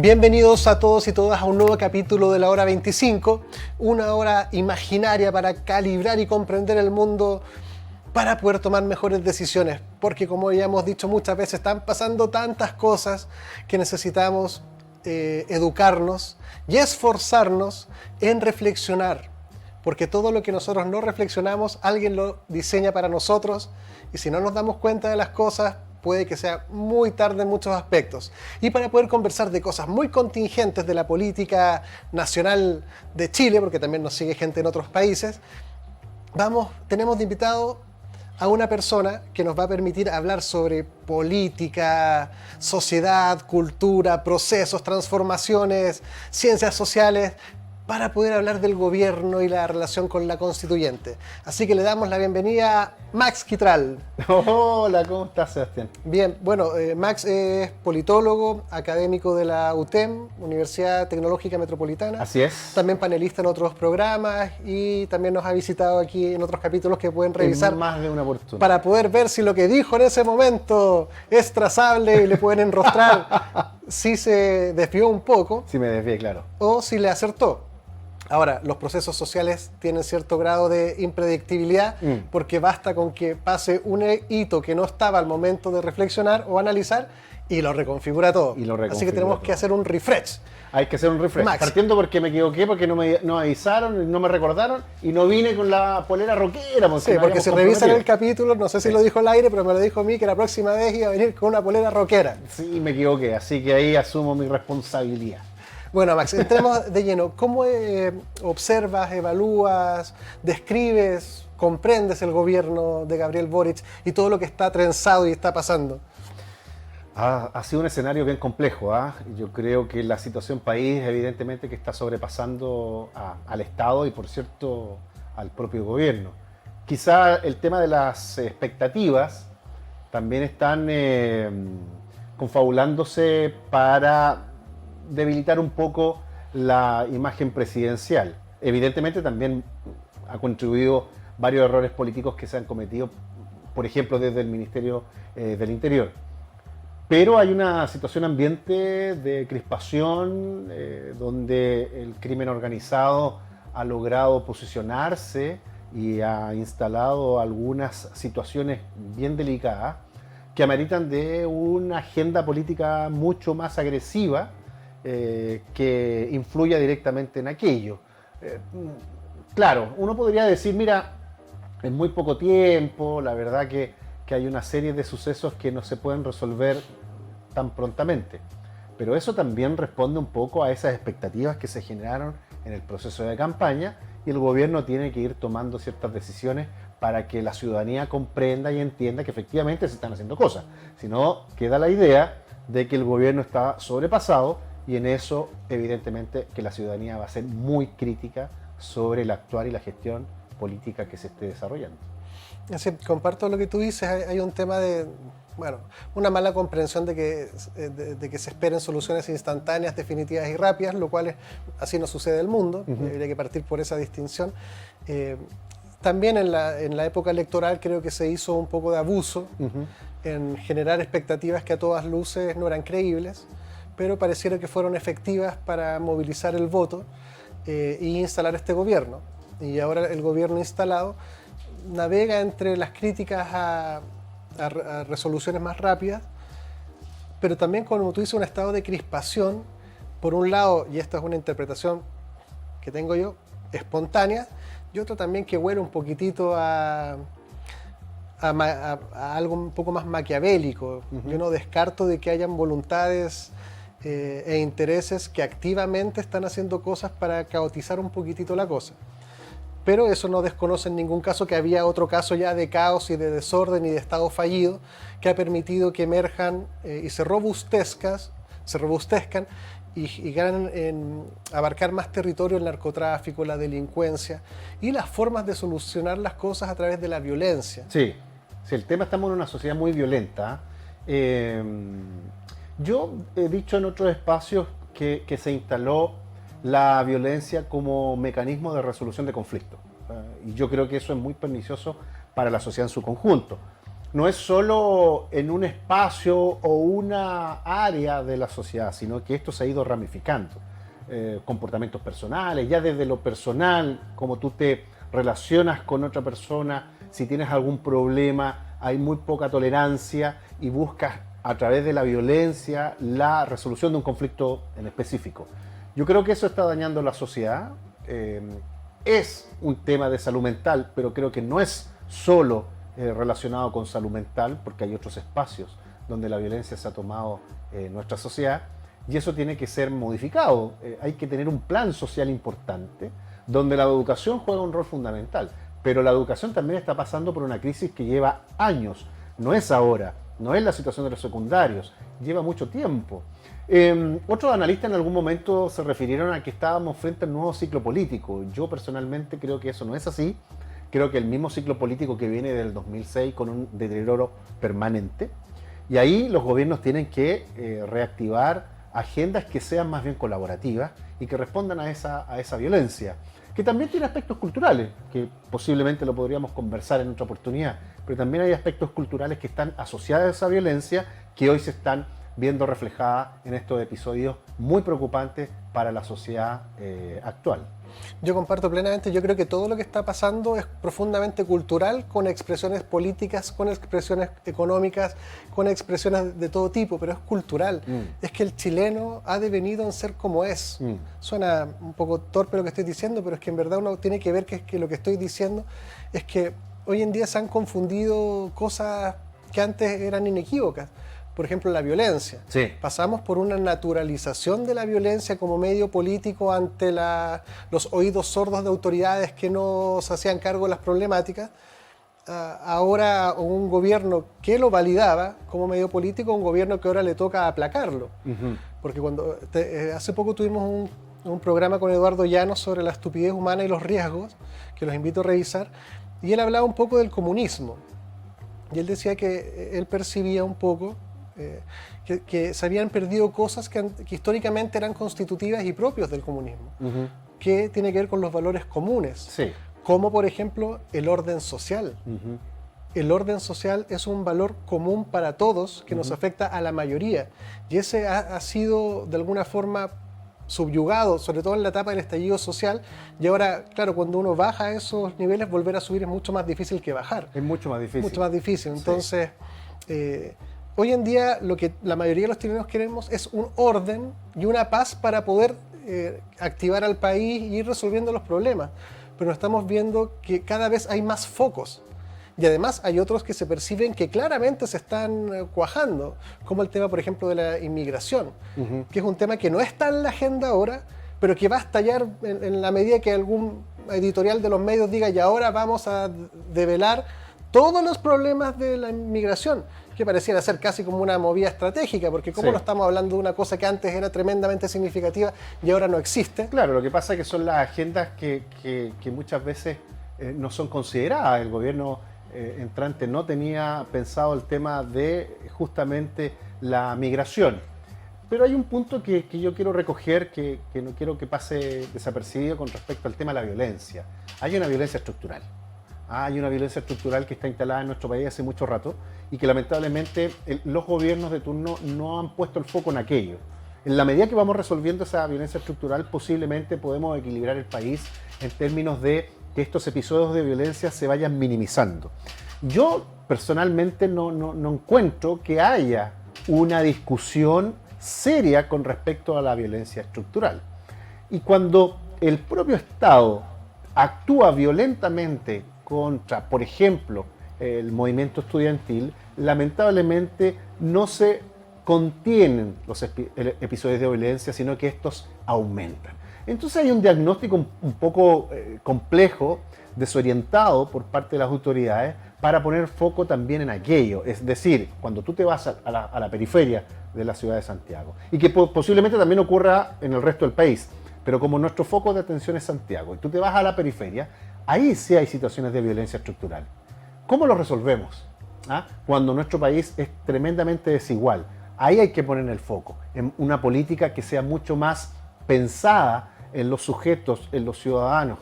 Bienvenidos a todos y todas a un nuevo capítulo de la Hora 25, una hora imaginaria para calibrar y comprender el mundo para poder tomar mejores decisiones, porque como ya hemos dicho muchas veces, están pasando tantas cosas que necesitamos educarnos y esforzarnos en reflexionar, porque todo lo que nosotros no reflexionamos, alguien lo diseña para nosotros, y si no nos damos cuenta de las cosas, puede que sea muy tarde en muchos aspectos. Y para poder conversar de cosas muy contingentes de la política nacional de Chile, porque también nos sigue gente en otros países, tenemos de invitado a una persona que nos va a permitir hablar sobre política, sociedad, cultura, procesos, transformaciones, ciencias sociales, para poder hablar del gobierno y la relación con la constituyente. Así que le damos la bienvenida a Max Quitral. Hola, ¿cómo estás, Sebastián? Bien, bueno, Max es politólogo, académico de la UTEM, Universidad Tecnológica Metropolitana. Así es. También panelista en otros programas y también nos ha visitado aquí en otros capítulos que pueden revisar. En más de una oportunidad. Para poder ver si lo que dijo en ese momento es trazable y le pueden enrostrar si se desvió un poco. Sí, me desvié, claro. O si le acertó. Ahora, los procesos sociales tienen cierto grado de impredictibilidad porque basta con que pase un hito que no estaba al momento de reflexionar o analizar y lo reconfigura todo. Así que tenemos que hacer un refresh. Hay que hacer un refresh. Max. Partiendo porque me equivoqué, porque no me avisaron, no me recordaron y no vine con la polera rockera. Sí, porque si revisan el capítulo, no sé si lo dijo al aire, pero me lo dijo a mí que la próxima vez iba a venir con una polera rockera. Sí, me equivoqué, así que ahí asumo mi responsabilidad. Bueno, Max, entremos de lleno. ¿Cómo observas, evalúas, describes, comprendes el gobierno de Gabriel Boric y todo lo que está trenzado y está pasando? Ha sido un escenario bien complejo. Yo creo que la situación país evidentemente que está sobrepasando al Estado y por cierto al propio gobierno. Quizá el tema de las expectativas también están confabulándose para debilitar un poco la imagen presidencial. Evidentemente también ha contribuido varios errores políticos que se han cometido, por ejemplo, desde el Ministerio del Interior. Pero hay una situación ambiente de crispación donde el crimen organizado ha logrado posicionarse y ha instalado algunas situaciones bien delicadas que ameritan de una agenda política mucho más agresiva que influya directamente en aquello. Claro, uno podría decir, mira, en muy poco tiempo, la verdad que hay una serie de sucesos que no se pueden resolver tan prontamente. Pero eso también responde un poco a esas expectativas que se generaron en el proceso de campaña y el gobierno tiene que ir tomando ciertas decisiones para que la ciudadanía comprenda y entienda que efectivamente se están haciendo cosas. Si no, queda la idea de que el gobierno está sobrepasado y en eso, evidentemente, que la ciudadanía va a ser muy crítica sobre el actuar y la gestión política que se esté desarrollando. Así, comparto lo que tú dices, hay un tema de, una mala comprensión de que se esperen soluciones instantáneas, definitivas y rápidas, lo cual así no sucede en el mundo, habría que partir por esa distinción. También en la época electoral creo que se hizo un poco de abuso en generar expectativas que a todas luces no eran creíbles, pero pareciera que fueron efectivas para movilizar el voto e instalar este gobierno. Y ahora el gobierno instalado navega entre las críticas a resoluciones más rápidas, pero también, como tú dices, un estado de crispación, por un lado, y esta es una interpretación que tengo yo, espontánea, y otro también que huele un poquitito a algo un poco más maquiavélico. Yo no descarto de que hayan voluntades e intereses que activamente están haciendo cosas para caotizar un poquitito la cosa. Pero eso no desconoce en ningún caso que había otro caso ya de caos y de desorden y de estado fallido que ha permitido que emerjan y se robustezcan y ganan en abarcar más territorio el narcotráfico, la delincuencia y las formas de solucionar las cosas a través de la violencia. Sí, el tema, estamos en una sociedad muy violenta. Yo he dicho en otros espacios que se instaló la violencia como mecanismo de resolución de conflictos. Y yo creo que eso es muy pernicioso para la sociedad en su conjunto. no es solo en un espacio o una área de la sociedad, sino que esto se ha ido ramificando. Comportamientos personales, ya desde lo personal, cómo tú te relacionas con otra persona, si tienes algún problema, hay muy poca tolerancia y buscas a través de la violencia la resolución de un conflicto en específico. Yo creo que eso está dañando la sociedad. Es un tema de salud mental, pero creo que no es solo relacionado con salud mental, porque hay otros espacios donde la violencia se ha tomado en nuestra sociedad y eso tiene que ser modificado. Hay que tener un plan social importante donde la educación juega un rol fundamental, pero la educación también está pasando por una crisis que lleva años, no es ahora, no es la situación de los secundarios, lleva mucho tiempo. Otros analistas en algún momento se refirieron a que estábamos frente a un nuevo ciclo político. Yo personalmente creo que eso no es así. Creo que el mismo ciclo político que viene del 2006 con un deterioro permanente. Y ahí los gobiernos tienen que reactivar agendas que sean más bien colaborativas y que respondan a esa violencia, que también tiene aspectos culturales, que posiblemente lo podríamos conversar en otra oportunidad, pero también hay aspectos culturales que están asociados a esa violencia que hoy se están viendo reflejada en estos episodios muy preocupantes para la sociedad actual. Yo comparto plenamente, yo creo que todo lo que está pasando es profundamente cultural, con expresiones políticas, con expresiones económicas, con expresiones de todo tipo, pero es cultural. Es que el chileno ha devenido en ser como es. Suena un poco torpe lo que estoy diciendo, pero es que en verdad uno tiene que ver que lo que estoy diciendo es que hoy en día se han confundido cosas que antes eran inequívocas. Por ejemplo, la violencia. Sí. Pasamos por una naturalización de la violencia como medio político ante los oídos sordos de autoridades que no se hacían cargo de las problemáticas. Ahora un gobierno que lo validaba como medio político, un gobierno que ahora le toca aplacarlo. Porque hace poco tuvimos un programa con Eduardo Llanos sobre la estupidez humana y los riesgos, que los invito a revisar, y él hablaba un poco del comunismo. Y él decía que él percibía un poco que se habían perdido cosas que históricamente eran constitutivas y propios del comunismo, que tiene que ver con los valores comunes, Sí. como por ejemplo el orden social. El orden social es un valor común para todos que nos afecta a la mayoría, y ese ha sido de alguna forma subyugado, sobre todo en la etapa del estallido social, y ahora, claro, cuando uno baja a esos niveles, volver a subir es mucho más difícil que bajar. Es mucho más difícil. Mucho más difícil. Entonces, hoy en día lo que la mayoría de los chilenos queremos es un orden y una paz para poder activar al país y ir resolviendo los problemas. Pero estamos viendo que cada vez hay más focos. Y además hay otros que se perciben que claramente se están cuajando, como el tema, por ejemplo, de la inmigración, que es un tema que no está en la agenda ahora, pero que va a estallar en la medida que algún editorial de los medios diga y ahora vamos a develar todos los problemas de la inmigración, que pareciera ser casi como una movida estratégica, porque como no estamos hablando de una cosa que antes era tremendamente significativa y ahora no existe. Claro, lo que pasa es que son las agendas que muchas veces no son consideradas. El gobierno entrante no tenía pensado el tema de justamente la migración. Pero hay un punto que yo quiero recoger, que no quiero que pase desapercibido con respecto al tema de la violencia. Hay una violencia estructural. Hay una violencia estructural que está instalada en nuestro país hace mucho rato y que lamentablemente los gobiernos de turno no han puesto el foco en aquello. En la medida que vamos resolviendo esa violencia estructural, posiblemente podemos equilibrar el país en términos de que estos episodios de violencia se vayan minimizando. Yo personalmente no encuentro que haya una discusión seria con respecto a la violencia estructural. Y cuando el propio Estado actúa violentamente contra, por ejemplo, el movimiento estudiantil, lamentablemente no se contienen los episodios de violencia, sino que estos aumentan. Entonces hay un diagnóstico un poco complejo, desorientado por parte de las autoridades para poner foco también en aquello. Es decir, cuando tú te vas a la periferia de la ciudad de Santiago, y que posiblemente también ocurra en el resto del país, pero como nuestro foco de atención es Santiago, y tú te vas a la periferia, ahí sí hay situaciones de violencia estructural. ¿Cómo lo resolvemos? Cuando nuestro país es tremendamente desigual. Ahí hay que poner el foco, en una política que sea mucho más pensada en los sujetos, en los ciudadanos,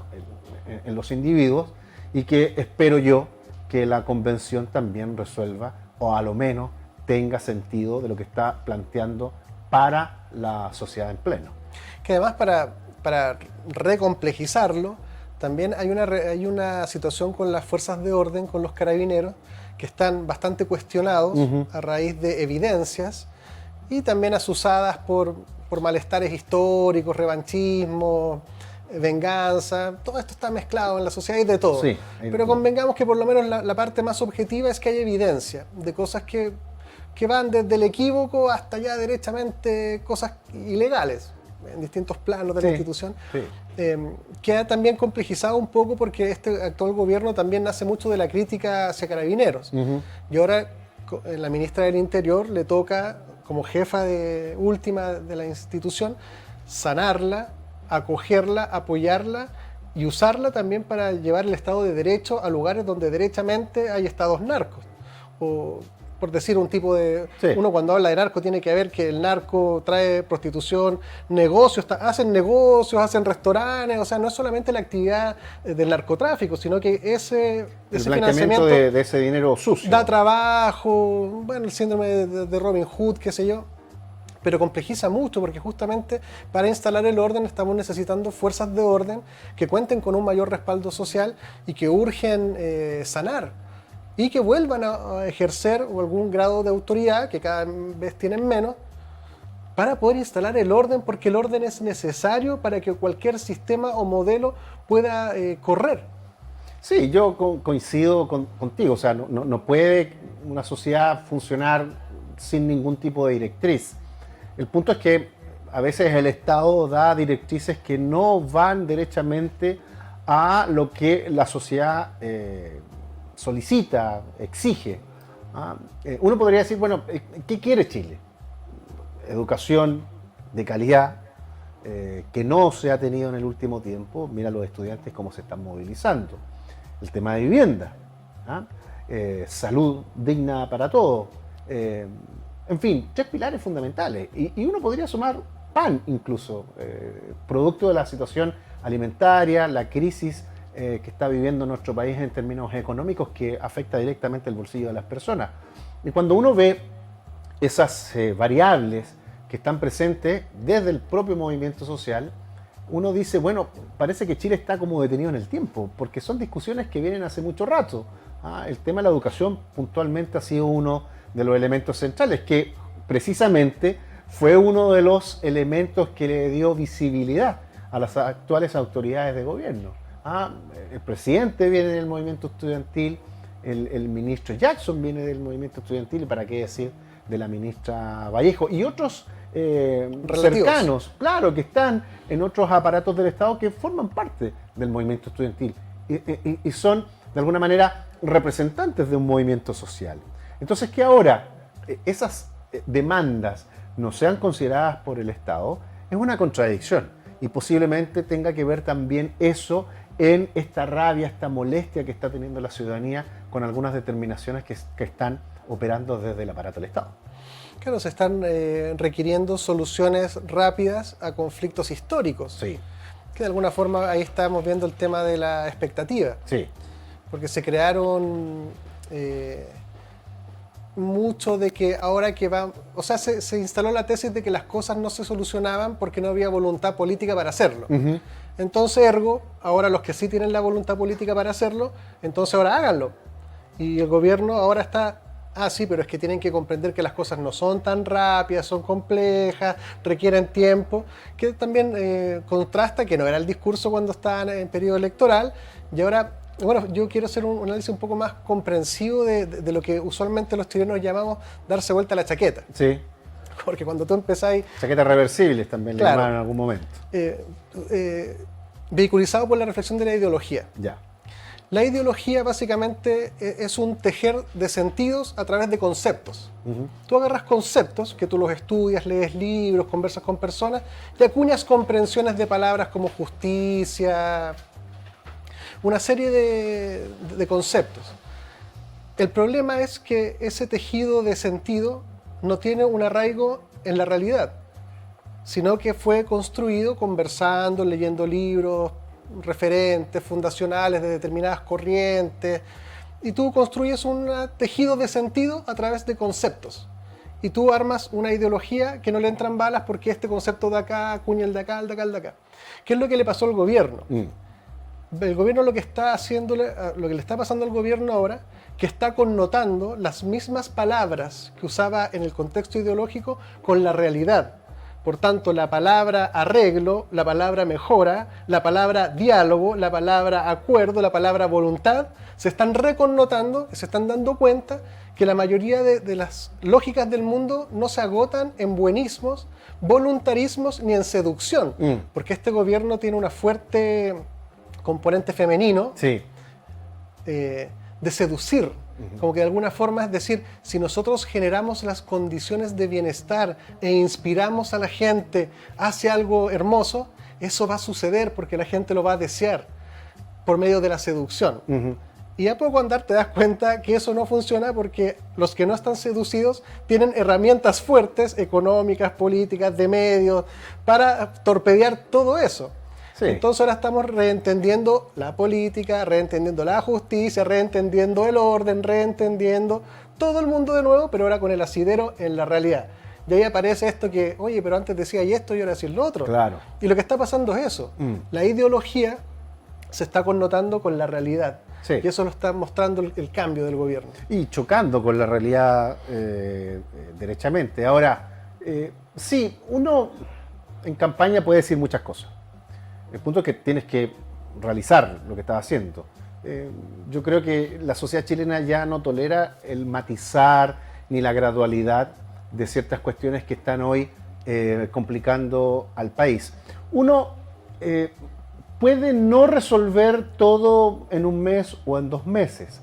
en los individuos, y que espero yo que la convención también resuelva, o a lo menos tenga sentido de lo que está planteando para la sociedad en pleno. Que además para recomplejizarlo, también hay una situación con las fuerzas de orden, con los carabineros, que están bastante cuestionados a raíz de evidencias y también asusadas por malestares históricos, revanchismo, venganza. Todo esto está mezclado en la sociedad y de todo. Sí, pero convengamos que por lo menos la parte más objetiva es que hay evidencia de cosas que van desde el equívoco hasta ya derechamente cosas ilegales en distintos planos de la institución, que ha también complejizado un poco porque este actual gobierno también nace mucho de la crítica hacia Carabineros. Y ahora la ministra del Interior le toca, como jefa última de la institución, sanarla, acogerla, apoyarla y usarla también para llevar el Estado de Derecho a lugares donde derechamente hay estados narcos. O, por decir un tipo de... Sí. Uno cuando habla de narco tiene que ver que el narco trae prostitución, negocios, hacen negocios, hacen restaurantes, o sea, no es solamente la actividad del narcotráfico, sino que ese financiamiento de ese dinero sucio. Da trabajo, bueno, el síndrome de Robin Hood, qué sé yo, pero complejiza mucho porque justamente para instalar el orden estamos necesitando fuerzas de orden que cuenten con un mayor respaldo social y que urgen sanar. Y que vuelvan a ejercer algún grado de autoridad, que cada vez tienen menos, para poder instalar el orden, porque el orden es necesario para que cualquier sistema o modelo pueda correr. Sí, yo coincido contigo, o sea, no puede una sociedad funcionar sin ningún tipo de directriz. El punto es que a veces el Estado da directrices que no van derechamente a lo que la sociedad solicita, exige. Uno podría decir, bueno, ¿qué quiere Chile? Educación de calidad, que no se ha tenido en el último tiempo. Mira los estudiantes cómo se están movilizando. El tema de vivienda, salud digna para todos. En fin, 3 pilares fundamentales. Y uno podría sumar pan incluso, producto de la situación alimentaria, la crisis que está viviendo nuestro país en términos económicos, que afecta directamente el bolsillo de las personas. Y cuando uno ve esas variables que están presentes desde el propio movimiento social, uno dice, bueno, parece que Chile está como detenido en el tiempo, porque son discusiones que vienen hace mucho rato. El tema de la educación puntualmente ha sido uno de los elementos centrales, que precisamente fue uno de los elementos que le dio visibilidad a las actuales autoridades de gobierno. El presidente viene del movimiento estudiantil, el ministro Jackson viene del movimiento estudiantil, y para qué decir de la ministra Vallejo y otros cercanos, claro, que están en otros aparatos del Estado que forman parte del movimiento estudiantil y son de alguna manera representantes de un movimiento social. Entonces, que ahora esas demandas no sean consideradas por el Estado es una contradicción, y posiblemente tenga que ver también eso en esta rabia, esta molestia que está teniendo la ciudadanía con algunas determinaciones que están operando desde el aparato del Estado. Claro, se están requiriendo soluciones rápidas a conflictos históricos. Sí. Que de alguna forma ahí estamos viendo el tema de la expectativa. Sí. Porque se crearon mucho de que ahora que va... O sea, se instaló la tesis de que las cosas no se solucionaban porque no había voluntad política para hacerlo. Entonces, ergo, ahora los que sí tienen la voluntad política para hacerlo, entonces ahora háganlo. Y el gobierno ahora está... sí, pero es que tienen que comprender que las cosas no son tan rápidas, son complejas, requieren tiempo, que también contrasta, que no era el discurso cuando estaban en periodo electoral, y ahora, bueno, yo quiero hacer un análisis un poco más comprensivo de lo que usualmente los chilenos llamamos darse vuelta a la chaqueta. Sí. Porque cuando tú empezáis... Chaquetas reversibles también, claro, le llaman en algún momento. Vehiculizado por la reflexión de la ideología. Ya. La ideología básicamente es un tejer de sentidos a través de conceptos. Tú agarras conceptos, que tú los estudias, lees libros, conversas con personas, y acuñas comprensiones de palabras como justicia, una serie de conceptos. El problema es que ese tejido de sentido no tiene un arraigo en la realidad, sino que fue construido conversando, leyendo libros, referentes fundacionales de determinadas corrientes, y tú construyes un tejido de sentido a través de conceptos. Y tú armas una ideología que no le entran balas porque este concepto de acá acuña el de acá, el de acá, el de acá. ¿Qué es lo que le pasó al gobierno? El gobierno lo que está haciéndole, lo que le está pasando al gobierno ahora, que está connotando las mismas palabras que usaba en el contexto ideológico con la realidad. Por tanto, la palabra arreglo, la palabra mejora, la palabra diálogo, la palabra acuerdo, la palabra voluntad, se están reconnotando, se están dando cuenta que la mayoría de las lógicas del mundo no se agotan en buenismos, voluntarismos ni en seducción. Porque este gobierno tiene una fuerte componente femenino Sí. De seducir. Como que de alguna forma es decir, si nosotros generamos las condiciones de bienestar e inspiramos a la gente hacia algo hermoso, eso va a suceder porque la gente lo va a desear por medio de la seducción. Y a poco andar te das cuenta que eso no funciona porque los que no están seducidos tienen herramientas fuertes, económicas, políticas, de medios, para torpedear todo eso. Sí. Entonces ahora estamos reentendiendo la política, reentendiendo la justicia, reentendiendo el orden, reentendiendo todo el mundo de nuevo, pero ahora con el asidero en la realidad. Y ahí aparece esto que, oye, pero antes decía y esto y ahora decís lo otro. Claro. Y lo que está pasando es eso. La ideología se está connotando con la realidad. Sí. Y eso lo está mostrando el cambio del gobierno. Y chocando con la realidad derechamente. Ahora, sí, uno en campaña puede decir muchas cosas. El punto es que tienes que realizar lo que estás haciendo. Yo creo que la sociedad chilena ya no tolera el matizar ni la gradualidad de ciertas cuestiones que están hoy complicando al país. Uno puede no resolver todo en un mes o en 2 meses,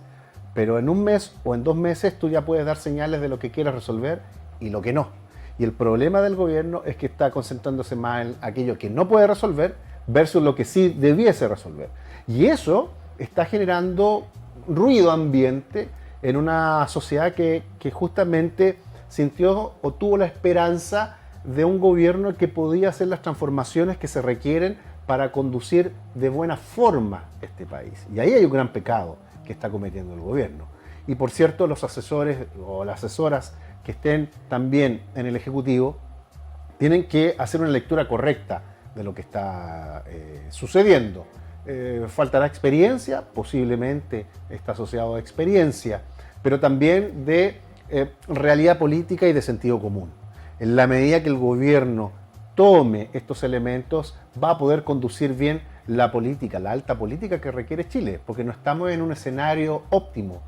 pero en un mes o en 2 meses tú ya puedes dar señales de lo que quieres resolver y lo que no. Y el problema del gobierno es que está concentrándose más en aquello que no puede resolver versus lo que sí debiese resolver. Y eso está generando ruido ambiente en una sociedad que justamente sintió o tuvo la esperanza de un gobierno que podía hacer las transformaciones que se requieren para conducir de buena forma este país. Y ahí hay un gran pecado que está cometiendo el gobierno. Y por cierto, los asesores o las asesoras que estén también en el Ejecutivo tienen que hacer una lectura correcta de lo que está sucediendo. Faltará experiencia, posiblemente está asociado a experiencia, pero también de realidad política y de sentido común. En la medida que el gobierno tome estos elementos, va a poder conducir bien la política, la alta política que requiere Chile, porque no estamos en un escenario óptimo.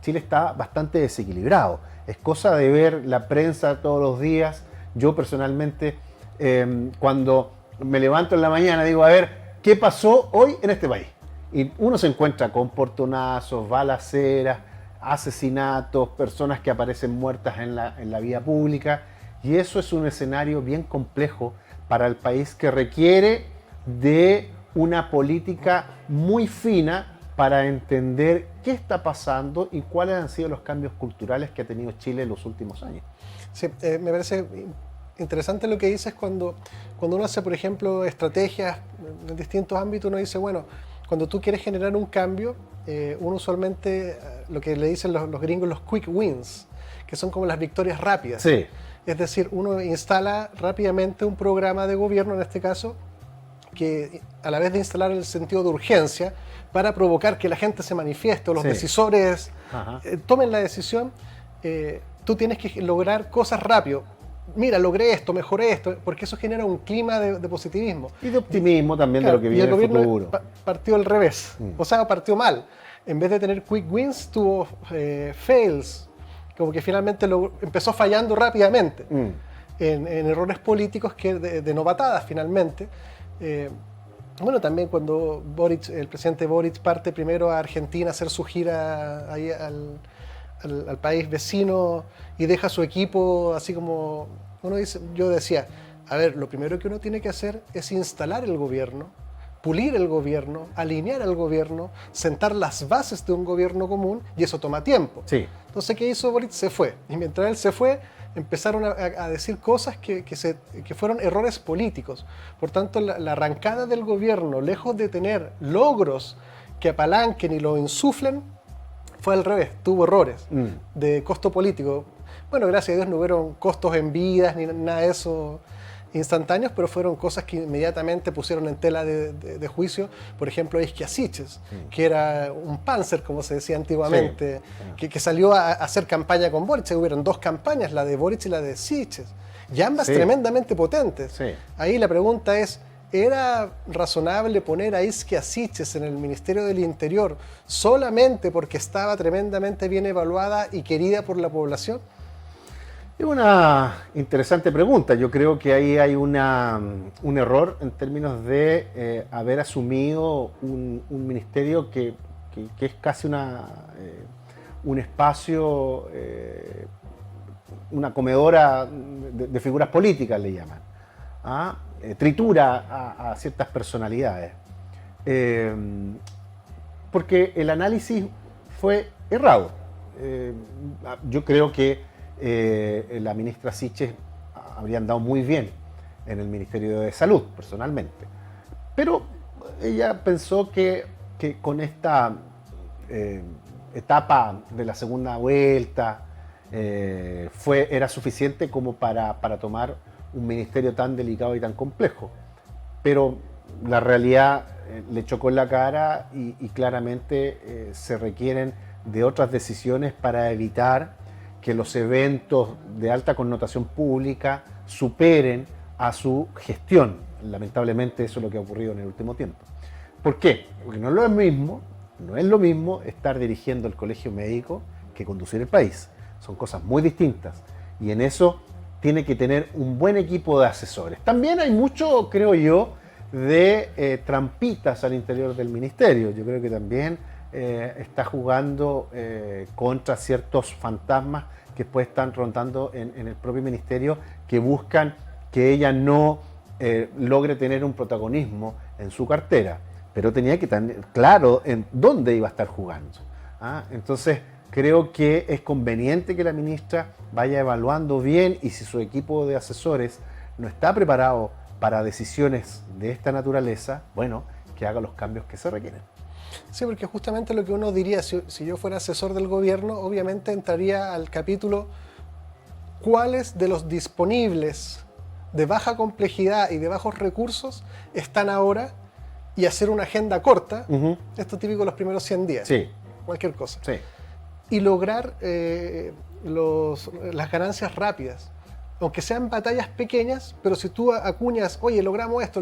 Chile está bastante desequilibrado. Es cosa de ver la prensa todos los días. Yo personalmente, cuando me levanto en la mañana, digo, a ver, ¿qué pasó hoy en este país? Y uno se encuentra con portonazos, balaceras, asesinatos, personas que aparecen muertas en la vía pública. Y eso es un escenario bien complejo para el país que requiere de una política muy fina para entender qué está pasando y cuáles han sido los cambios culturales que ha tenido Chile en los últimos años. Sí, me parece interesante lo que dices cuando uno hace, por ejemplo, estrategias en distintos ámbitos. Uno dice, bueno, cuando tú quieres generar un cambio, uno usualmente, lo que le dicen los gringos, los quick wins, que son como las victorias rápidas. Sí. Es decir, uno instala rápidamente un programa de gobierno, en este caso, que a la vez de instalar el sentido de urgencia para provocar que la gente se manifieste o los decisores tomen la decisión, tú tienes que lograr cosas rápido. Mira, logré esto, mejoré esto, porque eso genera un clima de positivismo. Y de optimismo también, claro, de lo que viene en el futuro. gobierno partió al revés, o sea, partió mal. En vez de tener quick wins, tuvo fails, como que finalmente empezó fallando rápidamente en errores políticos que de novatadas finalmente. Bueno, también cuando el presidente Boric parte primero a Argentina a hacer su gira ahí al país vecino y deja su equipo así como uno dice, yo decía, a ver, lo primero que uno tiene que hacer es instalar el gobierno, pulir el gobierno, alinear al gobierno, sentar las bases de un gobierno común, y eso toma tiempo. Sí. Entonces, ¿qué hizo Boric? Se fue. Y mientras él se fue, empezaron a decir cosas que fueron errores políticos. Por tanto, la arrancada del gobierno, lejos de tener logros que apalanquen y lo insuflen, fue al revés, tuvo errores Mm. de costo político. Bueno, gracias a Dios no hubieron costos en vidas ni nada de eso instantáneos, pero fueron cosas que inmediatamente pusieron en tela de juicio. Por ejemplo, Isquia Siches, que era un Panzer, como se decía antiguamente, que salió a hacer campaña con Boric. Hubieron dos campañas, la de Boric y la de Siches, y ambas tremendamente potentes. Sí. Ahí la pregunta es, ¿era razonable poner a Isquia Siches en el Ministerio del Interior solamente porque estaba tremendamente bien evaluada y querida por la población? Es una interesante pregunta. Yo creo que ahí hay un error en términos de haber asumido un ministerio que es casi un espacio, una comedora de figuras políticas, le llaman. ¿Ah? Tritura a ciertas personalidades. Porque el análisis fue errado. Yo creo que la ministra Siches habría andado muy bien en el Ministerio de Salud, personalmente. Pero ella pensó que con esta etapa de la segunda vuelta era suficiente como para tomar un ministerio tan delicado y tan complejo. Pero la realidad le chocó en la cara y claramente se requieren de otras decisiones para evitar que los eventos de alta connotación pública superen a su gestión. Lamentablemente eso es lo que ha ocurrido en el último tiempo. ¿Por qué? Porque no es lo mismo estar dirigiendo el colegio médico que conducir el país. Son cosas muy distintas y en eso tiene que tener un buen equipo de asesores. También hay mucho, creo yo, de trampitas al interior del ministerio. Yo creo que también está jugando contra ciertos fantasmas que después están rondando en el propio ministerio, que buscan que ella no logre tener un protagonismo en su cartera, pero tenía que tener claro en dónde iba a estar jugando. Entonces creo que es conveniente que la ministra vaya evaluando bien, y si su equipo de asesores no está preparado para decisiones de esta naturaleza, bueno, que haga los cambios que se requieren. Sí, porque justamente lo que uno diría, si yo fuera asesor del gobierno, obviamente entraría al capítulo cuáles de los disponibles de baja complejidad y de bajos recursos están ahora, y hacer una agenda corta, esto es típico de los primeros 100 días, Sí. cualquier cosa, Sí. y lograr las ganancias rápidas. Aunque sean batallas pequeñas, pero si tú acuñas, oye, logramos esto,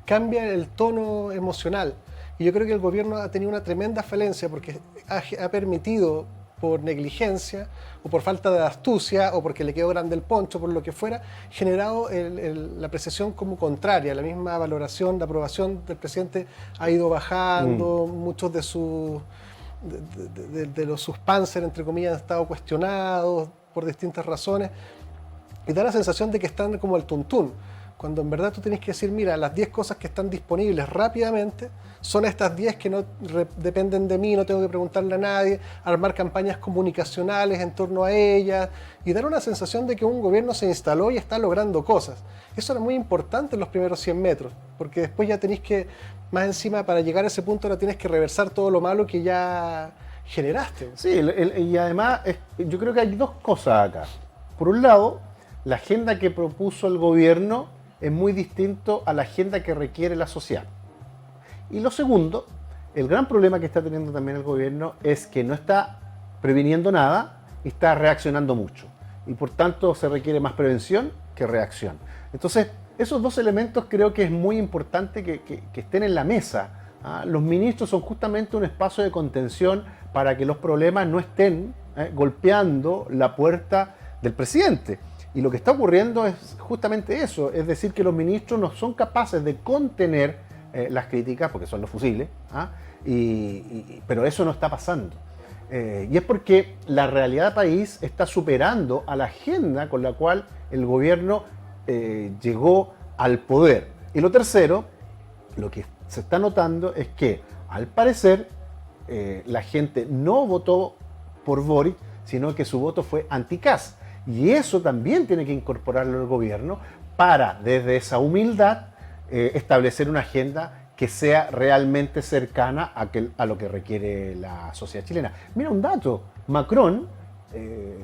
cambia el tono emocional. Y yo creo que el gobierno ha tenido una tremenda falencia porque ha permitido, por negligencia, o por falta de astucia, o porque le quedó grande el poncho, por lo que fuera, generado la apreciación como contraria. La misma valoración, la aprobación del presidente ha ido bajando, muchos de sus Panzer, entre comillas, han estado cuestionados por distintas razones. Y da la sensación de que están como el tuntún, cuando en verdad tú tienes que decir, mira, las 10 cosas que están disponibles rápidamente son estas 10 que no dependen de mí, no tengo que preguntarle a nadie, armar campañas comunicacionales en torno a ellas y dar una sensación de que un gobierno se instaló y está logrando cosas. Eso era muy importante en los primeros 100 metros, porque después ya tenés que, más encima, para llegar a ese punto ahora tienes que reversar todo lo malo que ya generaste. Sí, y además yo creo que hay dos cosas acá. Por un lado, la agenda que propuso el gobierno es muy distinto a la agenda que requiere la sociedad. Y lo segundo, el gran problema que está teniendo también el gobierno es que no está previniendo nada y está reaccionando mucho. Y por tanto se requiere más prevención que reacción. Entonces, esos dos elementos creo que es muy importante que estén en la mesa. Los ministros son justamente un espacio de contención para que los problemas no estén golpeando la puerta del presidente. Y lo que está ocurriendo es justamente eso, es decir, que los ministros no son capaces de contener las críticas, porque son los fusiles, pero eso no está pasando. Y es porque la realidad del país está superando a la agenda con la cual el gobierno llegó al poder. Y lo tercero, lo que se está notando es que, al parecer, la gente no votó por Boric, sino que su voto fue anti-Kast. Y eso también tiene que incorporarlo el gobierno para, desde esa humildad, establecer una agenda que sea realmente cercana a lo que requiere la sociedad chilena. Mira un dato, Macron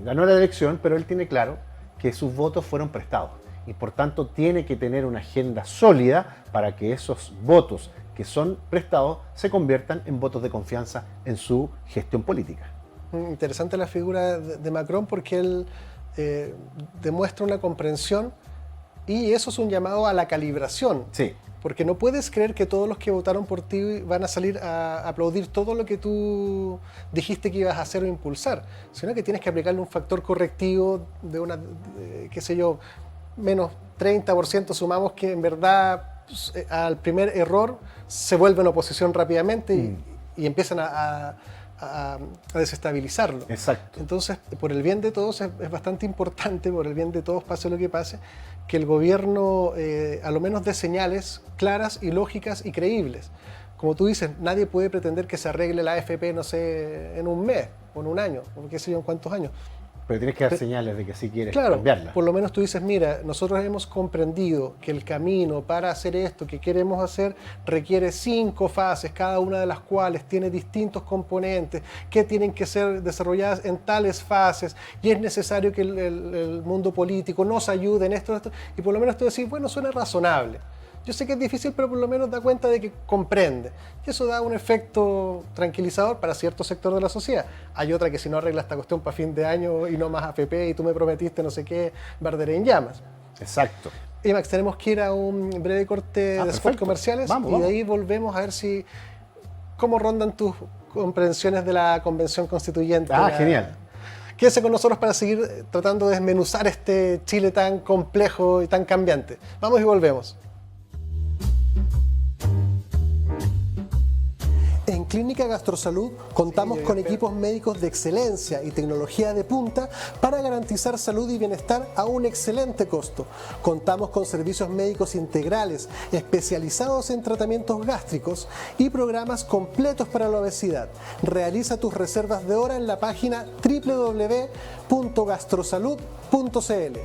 ganó la elección, pero él tiene claro que sus votos fueron prestados y por tanto tiene que tener una agenda sólida para que esos votos que son prestados se conviertan en votos de confianza en su gestión política. Interesante la figura de Macron porque él demuestra una comprensión y eso es un llamado a la calibración. Sí. Porque no puedes creer que todos los que votaron por ti van a salir a aplaudir todo lo que tú dijiste que ibas a hacer o impulsar, sino que tienes que aplicarle un factor correctivo de una, qué sé yo, menos 30%, sumamos que en verdad al primer error se vuelven oposición rápidamente y empiezan a desestabilizarlo. Exacto. Entonces, por el bien de todos es bastante importante, por el bien de todos, pase lo que pase, que el gobierno a lo menos dé señales claras y lógicas y creíbles. Como tú dices, nadie puede pretender que se arregle la AFP, no sé, en un mes o en un año, o qué sé yo, en cuántos años. Pero tienes que dar señales de que sí quieres Claro, cambiarla. por lo menos tú dices, mira, nosotros hemos comprendido que el camino para hacer esto que queremos hacer requiere 5 fases, cada una de las cuales tiene distintos componentes que tienen que ser desarrolladas en tales fases y es necesario que el mundo político nos ayude en esto, y por lo menos tú decís, bueno, suena razonable. Yo sé que es difícil, pero por lo menos da cuenta de que comprende. Y eso da un efecto tranquilizador para cierto sector de la sociedad. Hay otra que si no arregla esta cuestión para fin de año y no más AFP y tú me prometiste no sé qué, barderé en llamas. Exacto. Y Max, tenemos que ir a un breve corte de spot comerciales y de ahí volvemos a ver cómo rondan tus comprensiones de la Convención Constituyente. Genial. Quédese con nosotros para seguir tratando de desmenuzar este Chile tan complejo y tan cambiante. Vamos y volvemos. En Clínica Gastrosalud contamos con equipos médicos de excelencia y tecnología de punta para garantizar salud y bienestar a un excelente costo. Contamos con servicios médicos integrales especializados en tratamientos gástricos y programas completos para la obesidad. Realiza tus reservas de hora en la página www.gastrosalud.cl.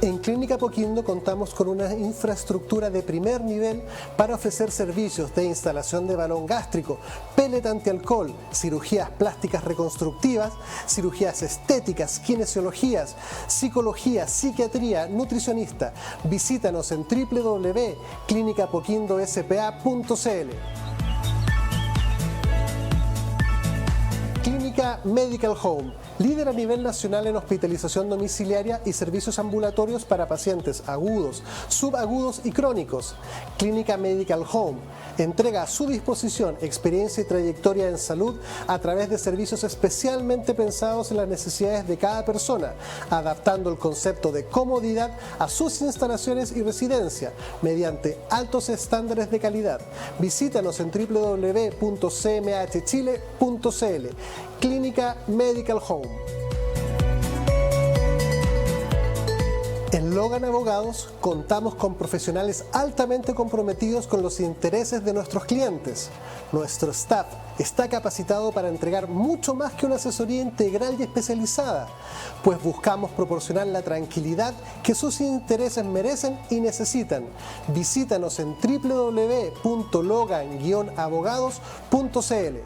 En Clínica Apoquindo contamos con una infraestructura de primer nivel para ofrecer servicios de instalación de balón gástrico, pellet antialcohol, cirugías plásticas reconstructivas, cirugías estéticas, kinesiologías, psicología, psiquiatría, nutricionista. Visítanos en www.clinicapoquindospa.cl. Clínica Medical Home, líder a nivel nacional en hospitalización domiciliaria y servicios ambulatorios para pacientes agudos, subagudos y crónicos. Clínica Medical Home entrega a su disposición experiencia y trayectoria en salud a través de servicios especialmente pensados en las necesidades de cada persona, adaptando el concepto de comodidad a sus instalaciones y residencia mediante altos estándares de calidad. Visítanos en www.cmhchile.cl. Clínica Medical Home. En Logan Abogados contamos con profesionales altamente comprometidos con los intereses de nuestros clientes. Nuestro staff está capacitado para entregar mucho más que una asesoría integral y especializada, pues buscamos proporcionar la tranquilidad que sus intereses merecen y necesitan. Visítanos en www.logan-abogados.cl.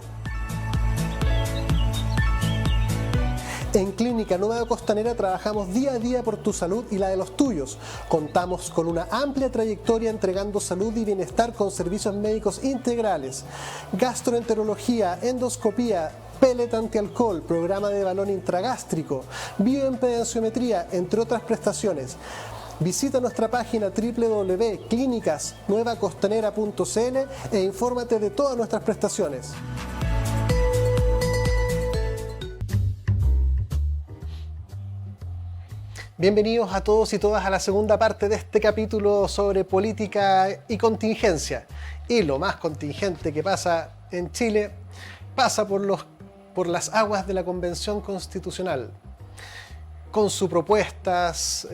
En Clínica Nueva Costanera trabajamos día a día por tu salud y la de los tuyos. Contamos con una amplia trayectoria entregando salud y bienestar con servicios médicos integrales, gastroenterología, endoscopía, pellet antialcohol, programa de balón intragástrico, bioimpedenciometría, entre otras prestaciones. Visita nuestra página www.clinicasnuevacostanera.cl e infórmate de todas nuestras prestaciones. Bienvenidos a todos y todas a la segunda parte de este capítulo sobre política y contingencia. Y lo más contingente que pasa en Chile pasa por las aguas de la Convención Constitucional, con sus propuestas,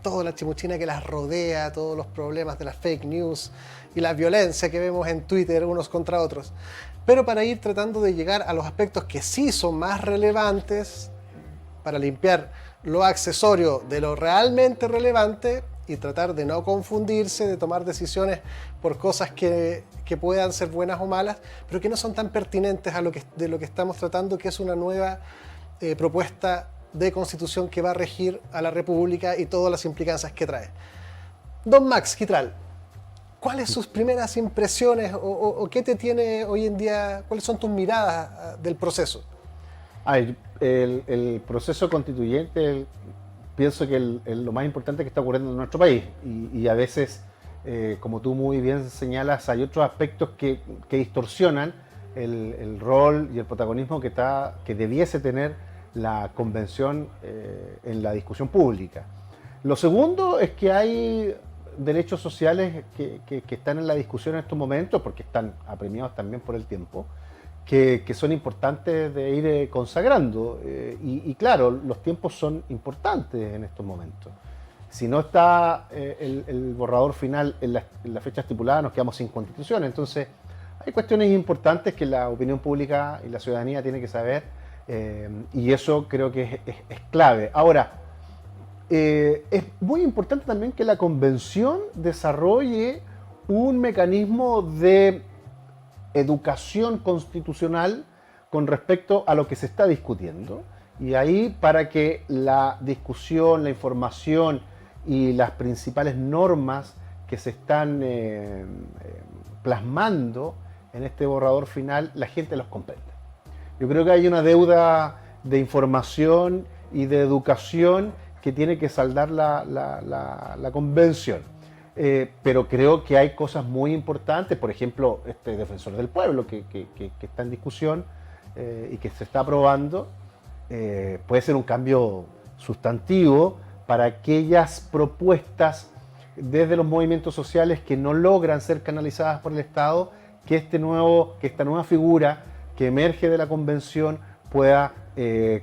toda la chimuchina que las rodea, todos los problemas de las fake news y la violencia que vemos en Twitter unos contra otros. Pero para ir tratando de llegar a los aspectos que sí son más relevantes, para limpiar lo accesorio de lo realmente relevante, y tratar de no confundirse, de tomar decisiones por cosas que puedan ser buenas o malas, pero que no son tan pertinentes de lo que estamos tratando, que es una nueva propuesta de constitución que va a regir a la República y todas las implicancias que trae. Don Max Quitral, ¿cuáles sus primeras impresiones o qué te tiene hoy en día, cuáles son tus miradas del proceso? El proceso constituyente, pienso que lo más importante que está ocurriendo en nuestro país y a veces, como tú muy bien señalas, hay otros aspectos que distorsionan el rol y el protagonismo que debiese tener la convención en la discusión pública. Lo segundo es que hay derechos sociales que están en la discusión en estos momentos, porque están apremiados también por el tiempo, que son importantes de ir consagrando. Y claro, los tiempos son importantes en estos momentos. Si no está el borrador final en la fecha estipulada, nos quedamos sin constitución. Entonces, hay cuestiones importantes que la opinión pública y la ciudadanía tiene que saber, y eso creo que es clave. Ahora, es muy importante también que la convención desarrolle un mecanismo de educación constitucional con respecto a lo que se está discutiendo, y ahí para que la discusión, la información y las principales normas que se están plasmando en este borrador final, la gente los comprenda. Yo creo que hay una deuda de información y de educación que tiene que saldar la convención. Pero creo que hay cosas muy importantes, por ejemplo, este defensor del pueblo que está en discusión y que se está aprobando, puede ser un cambio sustantivo para aquellas propuestas desde los movimientos sociales que no logran ser canalizadas por el Estado, que esta nueva figura que emerge de la convención pueda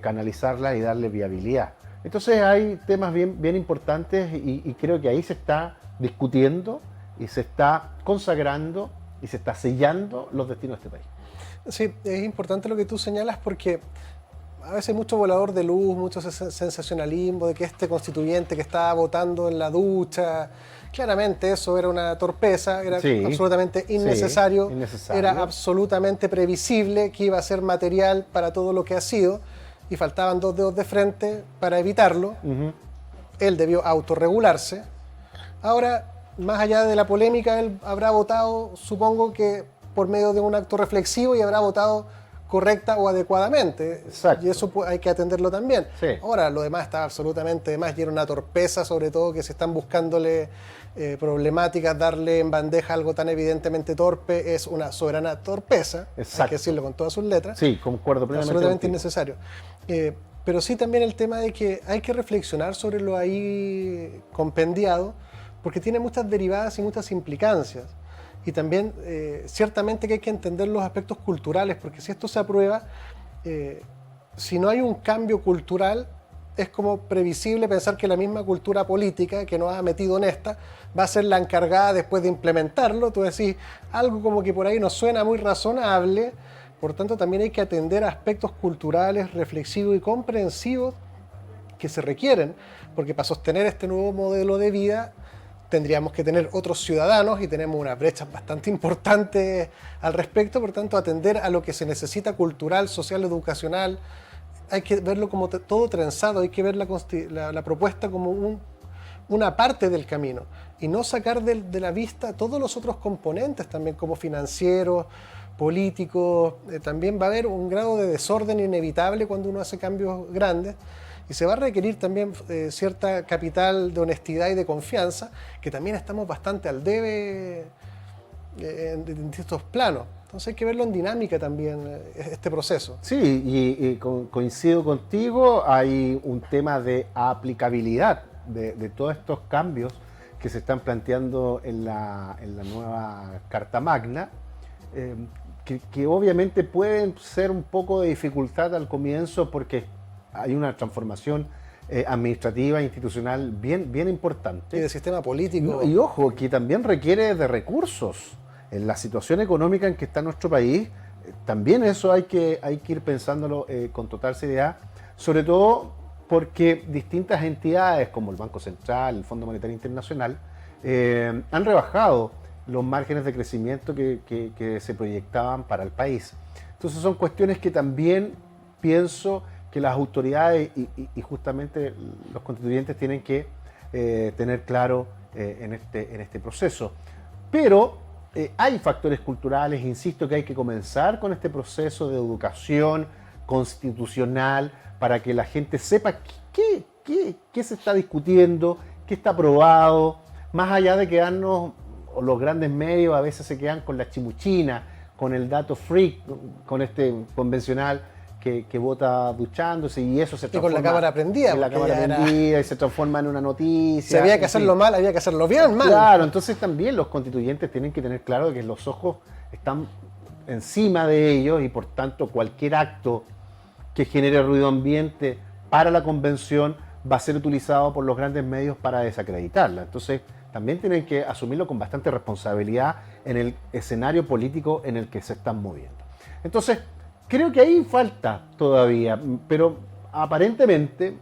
canalizarla y darle viabilidad. Entonces hay temas bien importantes y creo que ahí se está discutiendo y se está consagrando y se está sellando los destinos de este país. Sí, es importante lo que tú señalas porque a veces hay mucho volador de luz, mucho sensacionalismo de que este constituyente que estaba votando en la ducha, claramente eso era una torpeza, era absolutamente innecesario, era absolutamente previsible que iba a ser material para todo lo que ha sido y faltaban 2 dedos de frente para evitarlo. Él debió autorregularse. Ahora, más allá de la polémica, él habrá votado, supongo que por medio de un acto reflexivo, y habrá votado correcta o adecuadamente. Exacto. Y eso hay que atenderlo también. Sí. Ahora, lo demás está absolutamente de más y era una torpeza, sobre todo que se están buscándole problemáticas, darle en bandeja algo tan evidentemente torpe, es una soberana torpeza. Exacto. Hay que decirlo con todas sus letras. Sí, concuerdo plenamente. Absolutamente innecesario. Pero sí también el tema de que hay que reflexionar sobre lo ahí compendiado, porque tiene muchas derivadas y muchas implicancias. Y también, ciertamente que hay que entender los aspectos culturales, porque si esto se aprueba, si no hay un cambio cultural, es como previsible pensar que la misma cultura política que nos ha metido en esta va a ser la encargada después de implementarlo. Tú decís, algo como que por ahí nos suena muy razonable, por tanto también hay que atender aspectos culturales, reflexivos y comprensivos que se requieren, porque para sostener este nuevo modelo de vida tendríamos que tener otros ciudadanos y tenemos unas brechas bastante importantes al respecto, por tanto atender a lo que se necesita cultural, social, educacional, hay que verlo como todo trenzado, hay que ver la propuesta como una parte del camino y no sacar de la vista todos los otros componentes también como financieros, políticos. También va a haber un grado de desorden inevitable cuando uno hace cambios grandes. Y se va a requerir también cierta capital de honestidad y de confianza, que también estamos bastante al debe en distintos planos. Entonces hay que verlo en dinámica también, este proceso. Sí, y coincido contigo, hay un tema de aplicabilidad de todos estos cambios que se están planteando en la nueva Carta Magna, que obviamente pueden ser un poco de dificultad al comienzo porque hay una transformación administrativa e institucional bien importante. Y del sistema político. Y ojo, que también requiere de recursos. En la situación económica en que está nuestro país, también eso hay que ir pensándolo con total seriedad, sobre todo porque distintas entidades como el Banco Central, el Fondo Monetario Internacional, han rebajado los márgenes de crecimiento que se proyectaban para el país. Entonces son cuestiones que también pienso que las autoridades y justamente los constituyentes tienen que tener claro en este proceso. Pero hay factores culturales, insisto, que hay que comenzar con este proceso de educación constitucional para que la gente sepa qué se está discutiendo, qué está aprobado, más allá de quedarnos, o los grandes medios a veces se quedan con la chimuchina, con el dato freak, con este convencional que vota duchándose y eso se transforma... Y con la cámara prendida. En la cámara prendida y se transforma en una noticia. Si había que hacerlo mal, había que hacerlo bien mal. Claro, entonces también los constituyentes tienen que tener claro que los ojos están encima de ellos y por tanto cualquier acto que genere ruido ambiente para la convención va a ser utilizado por los grandes medios para desacreditarla. Entonces también tienen que asumirlo con bastante responsabilidad en el escenario político en el que se están moviendo. Entonces, creo que ahí falta todavía, pero aparentemente,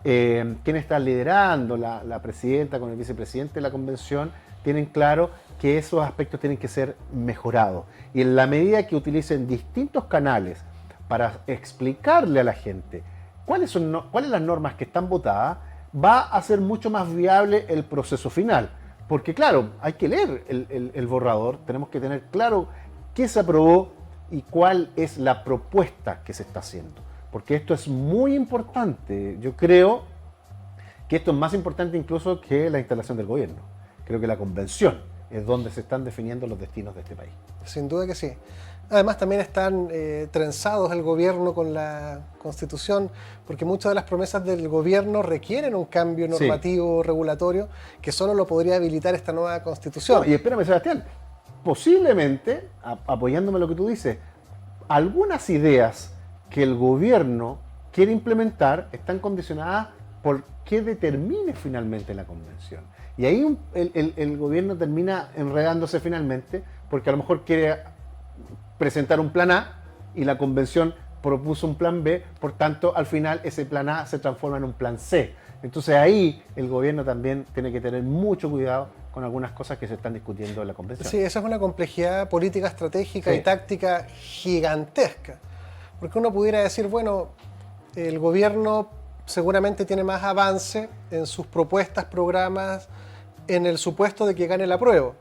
quien está liderando, la presidenta con el vicepresidente de la convención, tienen claro que esos aspectos tienen que ser mejorados. Y en la medida que utilicen distintos canales para explicarle a la gente cuáles son las normas que están votadas, va a ser mucho más viable el proceso final. Porque claro, hay que leer el borrador, tenemos que tener claro qué se aprobó y cuál es la propuesta que se está haciendo. Porque esto es muy importante. Yo creo que esto es más importante incluso que la instalación del gobierno. Creo que la convención es donde se están definiendo los destinos de este país. Sin duda que sí. Además también están trenzados el gobierno con la Constitución, porque muchas de las promesas del gobierno requieren un cambio normativo, regulatorio, que solo lo podría habilitar esta nueva Constitución. No, y espérame, Sebastián, posiblemente, apoyándome en lo que tú dices, algunas ideas que el gobierno quiere implementar están condicionadas por qué determine finalmente la convención. Y ahí el gobierno termina enredándose finalmente, porque a lo mejor quiere presentar un plan A y la convención propuso un plan B, por tanto, al final ese plan A se transforma en un plan C. Entonces ahí el gobierno también tiene que tener mucho cuidado con algunas cosas que se están discutiendo en la convención. Sí, esa es una complejidad política, estratégica y táctica gigantesca. Porque uno pudiera decir, bueno, el gobierno seguramente tiene más avance en sus propuestas, programas, en el supuesto de que gane el apruebo.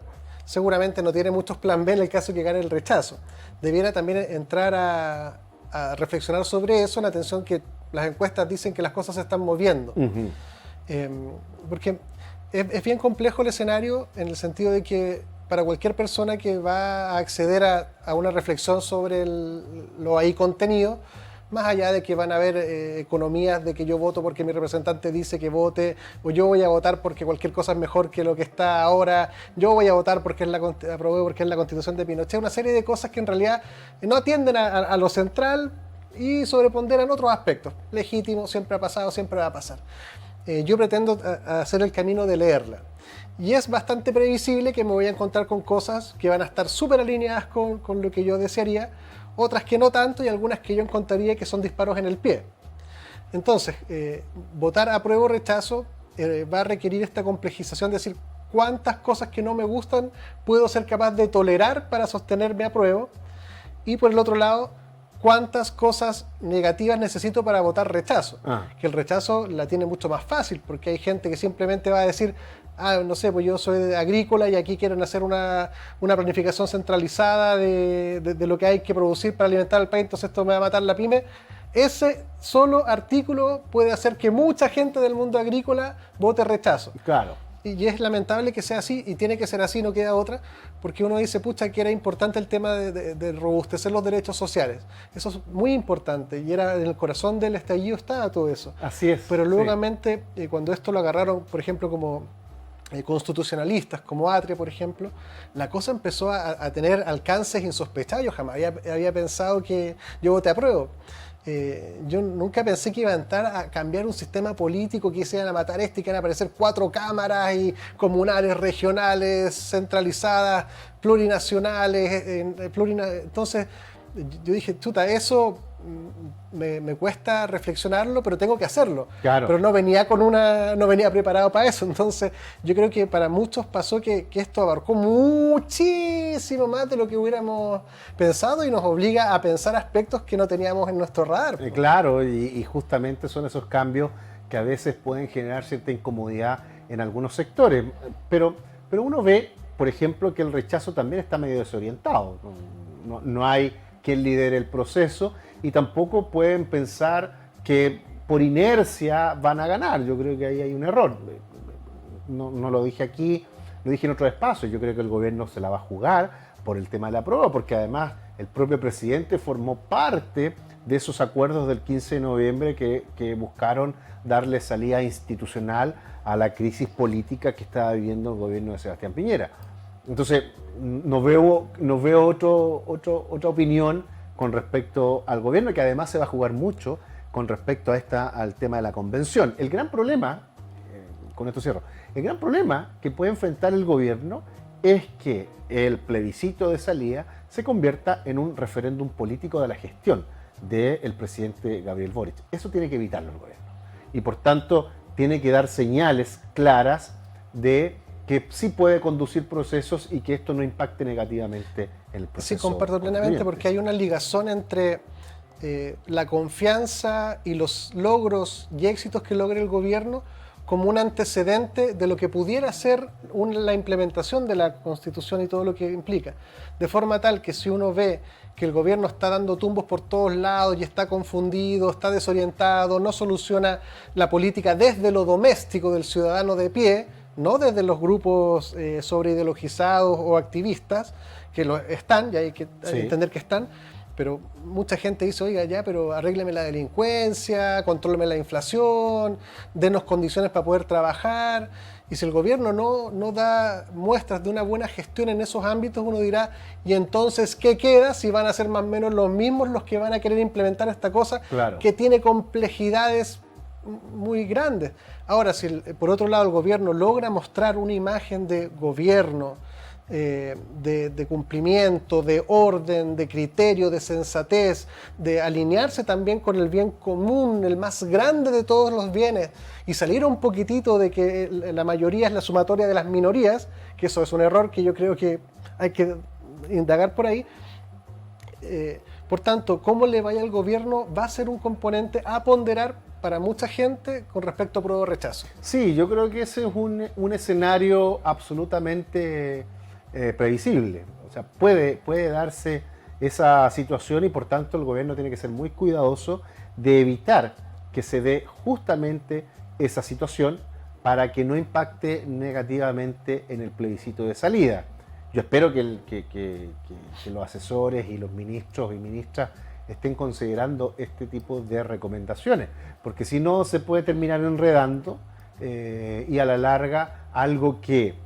Seguramente no tiene muchos plan B en el caso de que gane el rechazo. Debiera también entrar a reflexionar sobre eso, en atención que las encuestas dicen que las cosas se están moviendo. Porque es bien complejo el escenario en el sentido de que para cualquier persona que va a acceder a una reflexión sobre lo ahí contenido, más allá de que van a haber economías de que yo voto porque mi representante dice que vote, o yo voy a votar porque cualquier cosa es mejor que lo que está ahora, yo voy a votar porque aprobé porque es la Constitución de Pinochet, una serie de cosas que en realidad no atienden a lo central y sobreponderan otros aspectos. Legítimo, siempre ha pasado, siempre va a pasar. Yo pretendo hacer el camino de leerla. Y es bastante previsible que me voy a encontrar con cosas que van a estar súper alineadas con lo que yo desearía, otras que no tanto y algunas que yo encontraría que son disparos en el pie. Entonces, votar apruebo o rechazo va a requerir esta complejización de decir cuántas cosas que no me gustan puedo ser capaz de tolerar para sostenerme apruebo, y por el otro lado, cuántas cosas negativas necesito para votar rechazo. Que el rechazo la tiene mucho más fácil, porque hay gente que simplemente va a decir, no sé, pues yo soy agrícola y aquí quieren hacer una planificación centralizada de lo que hay que producir para alimentar al país, entonces esto me va a matar la pyme. Ese solo artículo puede hacer que mucha gente del mundo agrícola vote rechazo. Claro. Y es lamentable que sea así, y tiene que ser así, no queda otra, porque uno dice, pucha, que era importante el tema de robustecer los derechos sociales. Eso es muy importante, y era en el corazón del estallido estaba todo eso. Así es. Pero luego, cuando esto lo agarraron, por ejemplo, como constitucionalistas, como Atria, por ejemplo, la cosa empezó a tener alcances insospechados. Yo jamás había pensado que yo voté apruebo. Yo nunca pensé que iba a entrar a cambiar un sistema político, que se iban a matar y que iban a aparecer 4 cámaras y comunales, regionales, centralizadas, plurinacionales. Entonces yo dije, chuta, eso me cuesta reflexionarlo, pero tengo que hacerlo. Claro. Pero no venía preparado para eso. Entonces, yo creo que para muchos pasó que esto abarcó muchísimo más de lo que hubiéramos pensado y nos obliga a pensar aspectos que no teníamos en nuestro radar. Claro, y justamente son esos cambios que a veces pueden generar cierta incomodidad en algunos sectores. Pero uno ve, por ejemplo, que el rechazo también está medio desorientado. No hay quien lidere el proceso y tampoco pueden pensar que por inercia van a ganar. Yo creo que ahí hay un error. No lo dije aquí, lo dije en otro espacio. Yo creo que el gobierno se la va a jugar por el tema de la prueba, porque además el propio presidente formó parte de esos acuerdos del 15 de noviembre que buscaron darle salida institucional a la crisis política que estaba viviendo el gobierno de Sebastián Piñera. Entonces, no veo otra opinión con respecto al gobierno, que además se va a jugar mucho con respecto al tema de la convención. El gran problema, con esto cierro, el gran problema que puede enfrentar el gobierno es que el plebiscito de salida se convierta en un referéndum político de la gestión del presidente Gabriel Boric. Eso tiene que evitarlo el gobierno. Y por tanto, tiene que dar señales claras de que sí puede conducir procesos y que esto no impacte negativamente en el proceso. Sí, comparto plenamente, porque hay una ligazón entre la confianza y los logros y éxitos que logra el gobierno como un antecedente de lo que pudiera ser la implementación de la Constitución y todo lo que implica. De forma tal que si uno ve que el gobierno está dando tumbos por todos lados y está confundido, está desorientado, no soluciona la política desde lo doméstico del ciudadano de pie, no desde los grupos sobreideologizados o activistas, que lo están, y hay que entender que están, pero mucha gente dice, oiga, ya, pero arrégleme la delincuencia, contróleme la inflación, denos condiciones para poder trabajar. Y si el gobierno no da muestras de una buena gestión en esos ámbitos, uno dirá, ¿y entonces qué queda si van a ser más o menos los mismos los que van a querer implementar esta cosa que tiene complejidades muy grandes? Ahora, si por otro lado el gobierno logra mostrar una imagen de gobierno, de cumplimiento, de orden, de criterio, de sensatez, de alinearse también con el bien común, el más grande de todos los bienes, y salir un poquitito de que la mayoría es la sumatoria de las minorías, que eso es un error que yo creo que hay que indagar por ahí. Por tanto, cómo le vaya al gobierno va a ser un componente a ponderar para mucha gente con respecto a prueba o rechazo. Sí, yo creo que ese es un escenario absolutamente previsible. O sea, puede darse esa situación y por tanto el gobierno tiene que ser muy cuidadoso de evitar que se dé justamente esa situación para que no impacte negativamente en el plebiscito de salida. Yo espero que los asesores y los ministros y ministras estén considerando este tipo de recomendaciones, porque si no se puede terminar enredando y a la larga algo que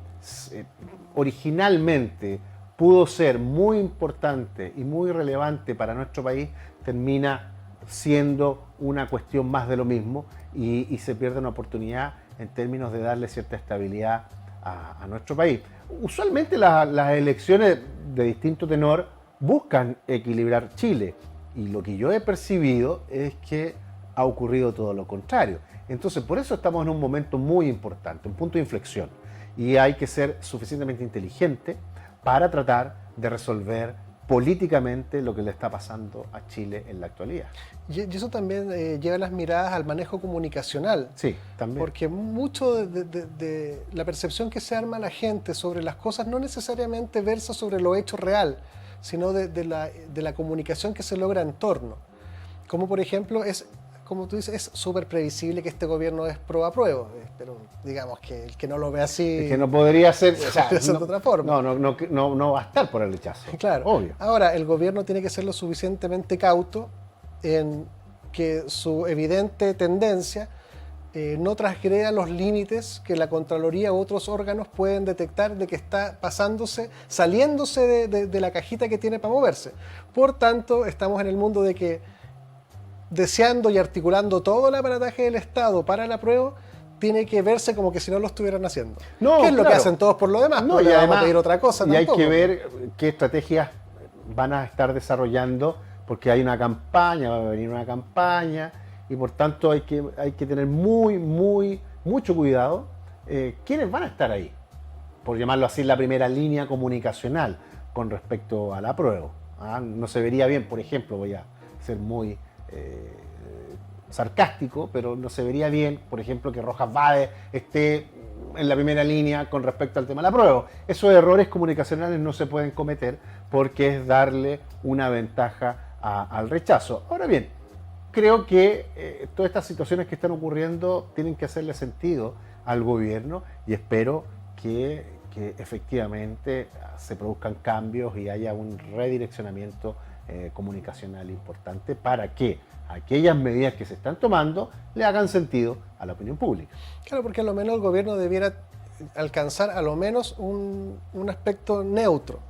originalmente pudo ser muy importante y muy relevante para nuestro país termina siendo una cuestión más de lo mismo y se pierde una oportunidad en términos de darle cierta estabilidad a nuestro país. Usualmente las elecciones de distinto tenor buscan equilibrar Chile y lo que yo he percibido es que ha ocurrido todo lo contrario. Entonces, por eso estamos en un momento muy importante, un punto de inflexión, y hay que ser suficientemente inteligente para tratar de resolver políticamente lo que le está pasando a Chile en la actualidad. Y eso también lleva las miradas al manejo comunicacional. Sí, también. Porque mucho de la percepción que se arma la gente sobre las cosas no necesariamente versa sobre lo hecho real, sino de la comunicación que se logra en torno. Como por ejemplo, como tú dices, es súper previsible que este gobierno es pro-apruebo, pero digamos que el que no lo ve así... Es que no podría ser, de otra forma. No va a estar por el rechazo. Claro. Obvio. Ahora, el gobierno tiene que ser lo suficientemente cauto en que su evidente tendencia no transgreda los límites que la Contraloría u otros órganos pueden detectar de que está saliéndose de la cajita que tiene para moverse. Por tanto, estamos en el mundo de que deseando y articulando todo el aparataje del Estado para la apruebo, tiene que verse como que si no lo estuvieran haciendo. No, que es lo que hacen todos por lo demás, no, pero y le además, vamos a pedir otra cosa y tampoco. hay que ver qué estrategias van a estar desarrollando porque hay una campaña, va a venir una campaña, y por tanto hay que tener mucho cuidado quiénes van a estar ahí, por llamarlo así, la primera línea comunicacional con respecto al apruebo. No se vería bien, por ejemplo, voy a ser muy sarcástico, pero no se vería bien, por ejemplo, que Rojas Báez esté en la primera línea con respecto al tema del apruebo. Esos errores comunicacionales no se pueden cometer porque es darle una ventaja al rechazo. Ahora bien, creo que todas estas situaciones que están ocurriendo tienen que hacerle sentido al gobierno y espero que efectivamente se produzcan cambios y haya un redireccionamiento comunicacional importante para que aquellas medidas que se están tomando le hagan sentido a la opinión pública. Claro, porque a lo menos el gobierno debiera alcanzar a lo menos un aspecto neutro.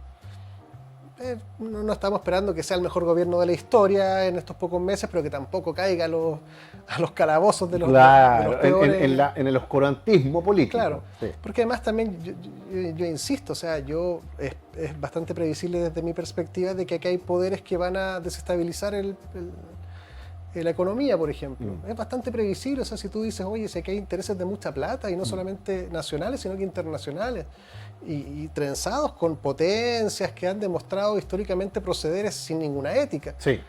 No estamos esperando que sea el mejor gobierno de la historia en estos pocos meses, pero que tampoco caiga a los calabozos de los, claro, de los peores. en el oscurantismo político. Claro, sí. porque además también yo insisto, o sea, es bastante previsible desde mi perspectiva de que aquí hay poderes que van a desestabilizar la economía, por ejemplo. Es bastante previsible, o sea, si tú dices, oye, si aquí hay intereses de mucha plata, y no solamente nacionales, sino que internacionales, y trenzados con potencias que han demostrado históricamente proceder sin ninguna ética. Sí.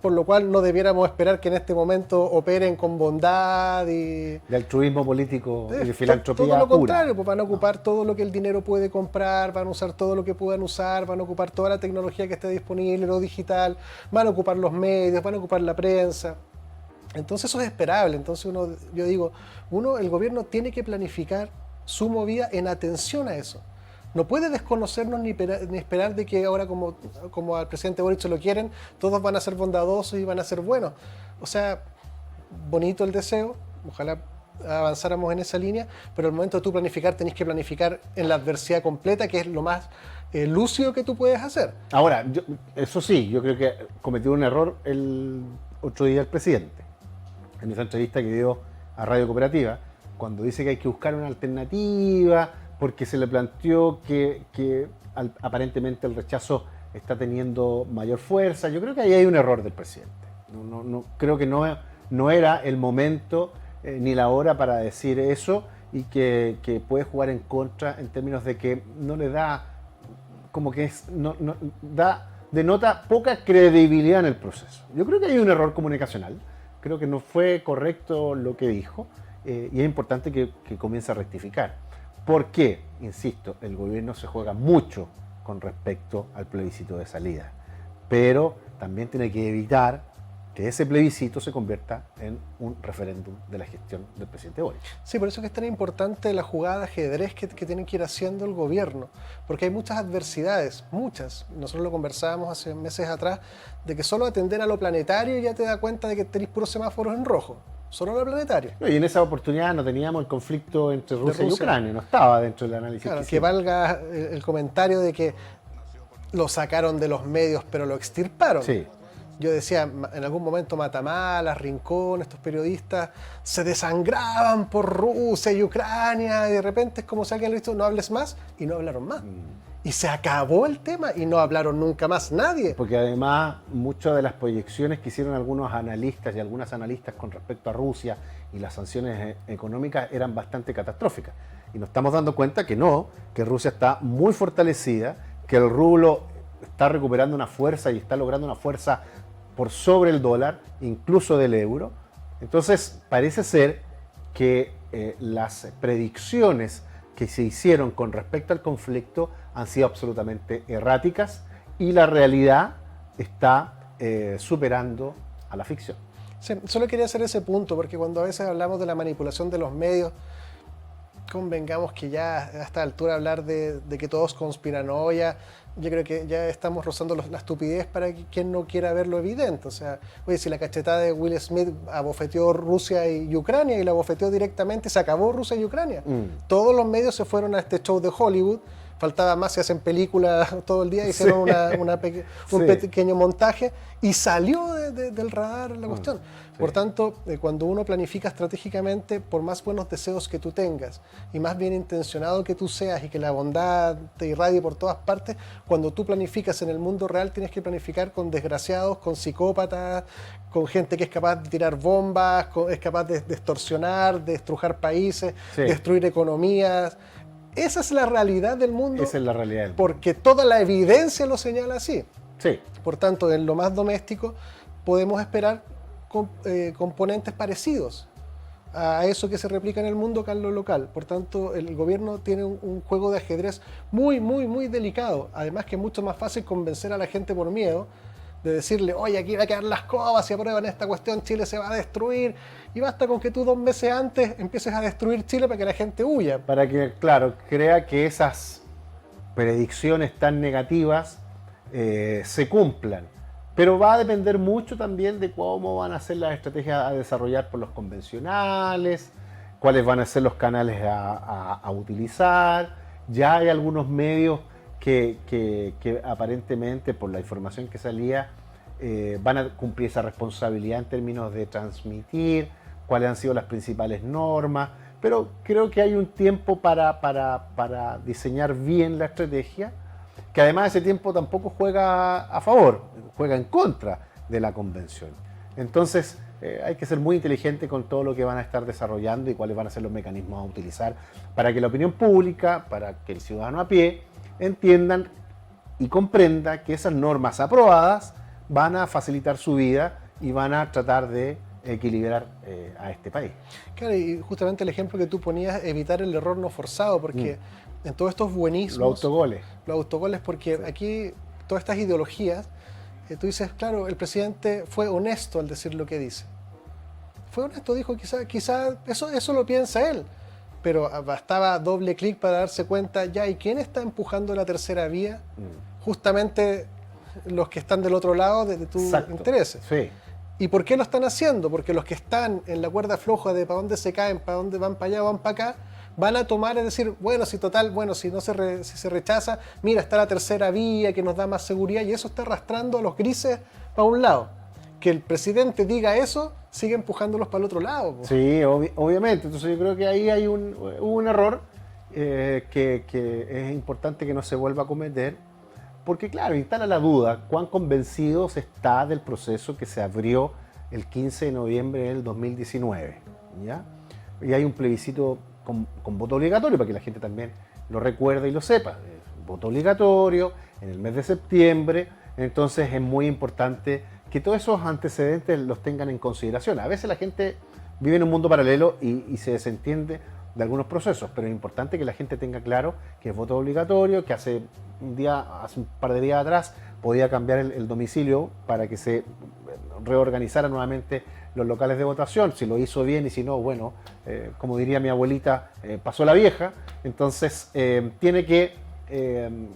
Por lo cual no debiéramos esperar que en este momento operen con bondad y... de altruismo político y de filantropía todo lo pura. contrario, pues van a ocupar todo lo que el dinero puede comprar, van a usar todo lo que puedan usar, van a ocupar toda la tecnología que esté disponible, lo digital, van a ocupar los medios, van a ocupar la prensa. Entonces eso es esperable. Entonces yo digo, el gobierno tiene que planificar su movida en atención a eso. No puede desconocernos ni esperar de que ahora, como al presidente Boric se lo quieren, todos van a ser bondadosos y van a ser buenos. O sea, bonito el deseo, ojalá avanzáramos en esa línea, pero al momento de tú planificar, tenés que planificar en la adversidad completa, que es lo más lúcido que tú puedes hacer. Ahora, eso sí, yo creo que cometió un error el otro día el presidente, en esa entrevista que dio a Radio Cooperativa, cuando dice que hay que buscar una alternativa, porque se le planteó que aparentemente el rechazo está teniendo mayor fuerza. Yo creo que ahí hay un error del presidente. Creo que no era el momento ni la hora para decir eso, y que puede jugar en contra en términos de que no le da, como que denota poca credibilidad en el proceso. Yo creo que hay un error comunicacional. Creo que no fue correcto lo que dijo, y es importante que comience a rectificar. Porque, insisto, el gobierno se juega mucho con respecto al plebiscito de salida, pero también tiene que evitar que ese plebiscito se convierta en un referéndum de la gestión del presidente Boric. Sí, por eso es que es tan importante la jugada de ajedrez que tiene que ir haciendo el gobierno, porque hay muchas adversidades, muchas. Nosotros lo conversábamos hace meses atrás, de que solo atender a lo planetario ya te da cuenta de que tenés puros semáforos en rojo. Solo lo planetario. Y en esa oportunidad no teníamos el conflicto entre Rusia y Ucrania, no estaba dentro del análisis. Claro, que valga el comentario de que lo sacaron de los medios, pero lo extirparon. Sí. Yo decía, en algún momento Matamala, Rincón, estos periodistas se desangraban por Rusia y Ucrania, y de repente es como si alguien le dijo, no hables más, y no hablaron más. Y se acabó el tema y no hablaron nunca más nadie. Porque además muchas de las proyecciones que hicieron algunos analistas y algunas analistas con respecto a Rusia y las sanciones económicas eran bastante catastróficas. Y nos estamos dando cuenta que no, que Rusia está muy fortalecida, que el rublo está recuperando una fuerza y está logrando una fuerza por sobre el dólar, incluso del euro. Entonces parece ser que las predicciones que se hicieron con respecto al conflicto han sido absolutamente erráticas, y la realidad está superando a la ficción. Sí, solo quería hacer ese punto, porque cuando a veces hablamos de la manipulación de los medios, convengamos que ya a esta altura hablar de que todos conspiranoia, yo creo que ya estamos rozando la estupidez para quien no quiera ver lo evidente. O sea, oye, si la cachetada de Will Smith abofeteó Rusia y Ucrania, y la abofeteó directamente, se acabó Rusia y Ucrania. Todos los medios se fueron a este show de Hollywood, faltaba más, se hacen películas todo el día, hicieron un pequeño montaje y salió del radar la cuestión. Por tanto, cuando uno planifica estratégicamente, por más buenos deseos que tú tengas y más bien intencionado que tú seas y que la bondad te irradie por todas partes, cuando tú planificas en el mundo real tienes que planificar con desgraciados, con psicópatas, con gente que es capaz de tirar bombas, es capaz de extorsionar, de estrujar países, destruir economías. Esa es la realidad del mundo. Esa es la realidad del mundo. Porque toda la evidencia lo señala así. Sí. Por tanto, en lo más doméstico podemos esperar componentes parecidos a eso que se replica en el mundo acá en lo local. Por tanto, el gobierno tiene un juego de ajedrez muy, muy, muy delicado. Además que es mucho más fácil convencer a la gente por miedo, de decirle, oye, aquí va a quedar las cobas, si aprueban esta cuestión Chile se va a destruir, y basta con que tú 2 meses antes empieces a destruir Chile para que la gente huya. Para que, claro, crea que esas predicciones tan negativas se cumplan. Pero va a depender mucho también de cómo van a ser las estrategias a desarrollar por los convencionales, cuáles van a ser los canales a utilizar. Ya hay algunos medios que aparentemente, por la información que salía, van a cumplir esa responsabilidad en términos de transmitir cuáles han sido las principales normas, pero creo que hay un tiempo para diseñar bien la estrategia, que además ese tiempo tampoco juega a favor, juega en contra de la convención. Entonces hay que ser muy inteligente con todo lo que van a estar desarrollando y cuáles van a ser los mecanismos a utilizar para que la opinión pública, para que el ciudadano a pie entiendan y comprenda que esas normas aprobadas van a facilitar su vida y van a tratar de equilibrar a este país. Claro, y justamente el ejemplo que tú ponías, evitar el error no forzado, porque en todos estos buenismos... Los autogoles, porque aquí todas estas ideologías, tú dices, claro, el presidente fue honesto al decir lo que dice. Fue honesto, dijo, quizá eso lo piensa él. Pero bastaba doble clic para darse cuenta, ya, ¿y quién está empujando la tercera vía? Justamente los que están del otro lado de tus intereses. Sí. ¿Y por qué lo están haciendo? Porque los que están en la cuerda floja de para dónde se caen, para dónde van para allá o van para acá, van a tomar, es decir, bueno, si se rechaza, mira, está la tercera vía que nos da más seguridad, y eso está arrastrando a los grises para un lado. Que el presidente diga eso, sigue empujándolos para el otro lado. Sí, obviamente. Entonces yo creo que ahí hay un error que es importante que no se vuelva a cometer, porque claro, instala la duda, cuán convencido se está del proceso que se abrió el 15 de noviembre del 2019, ¿ya? Y hay un plebiscito con voto obligatorio, para que la gente también lo recuerde y lo sepa. Voto obligatorio en el mes de septiembre, entonces es muy importante que todos esos antecedentes los tengan en consideración. A veces la gente vive en un mundo paralelo y se desentiende de algunos procesos, pero es importante que la gente tenga claro que es voto obligatorio, que hace un par de días atrás podía cambiar el domicilio para que se reorganizara nuevamente los locales de votación, si lo hizo bien y si no, bueno, como diría mi abuelita, pasó la vieja. Entonces tiene que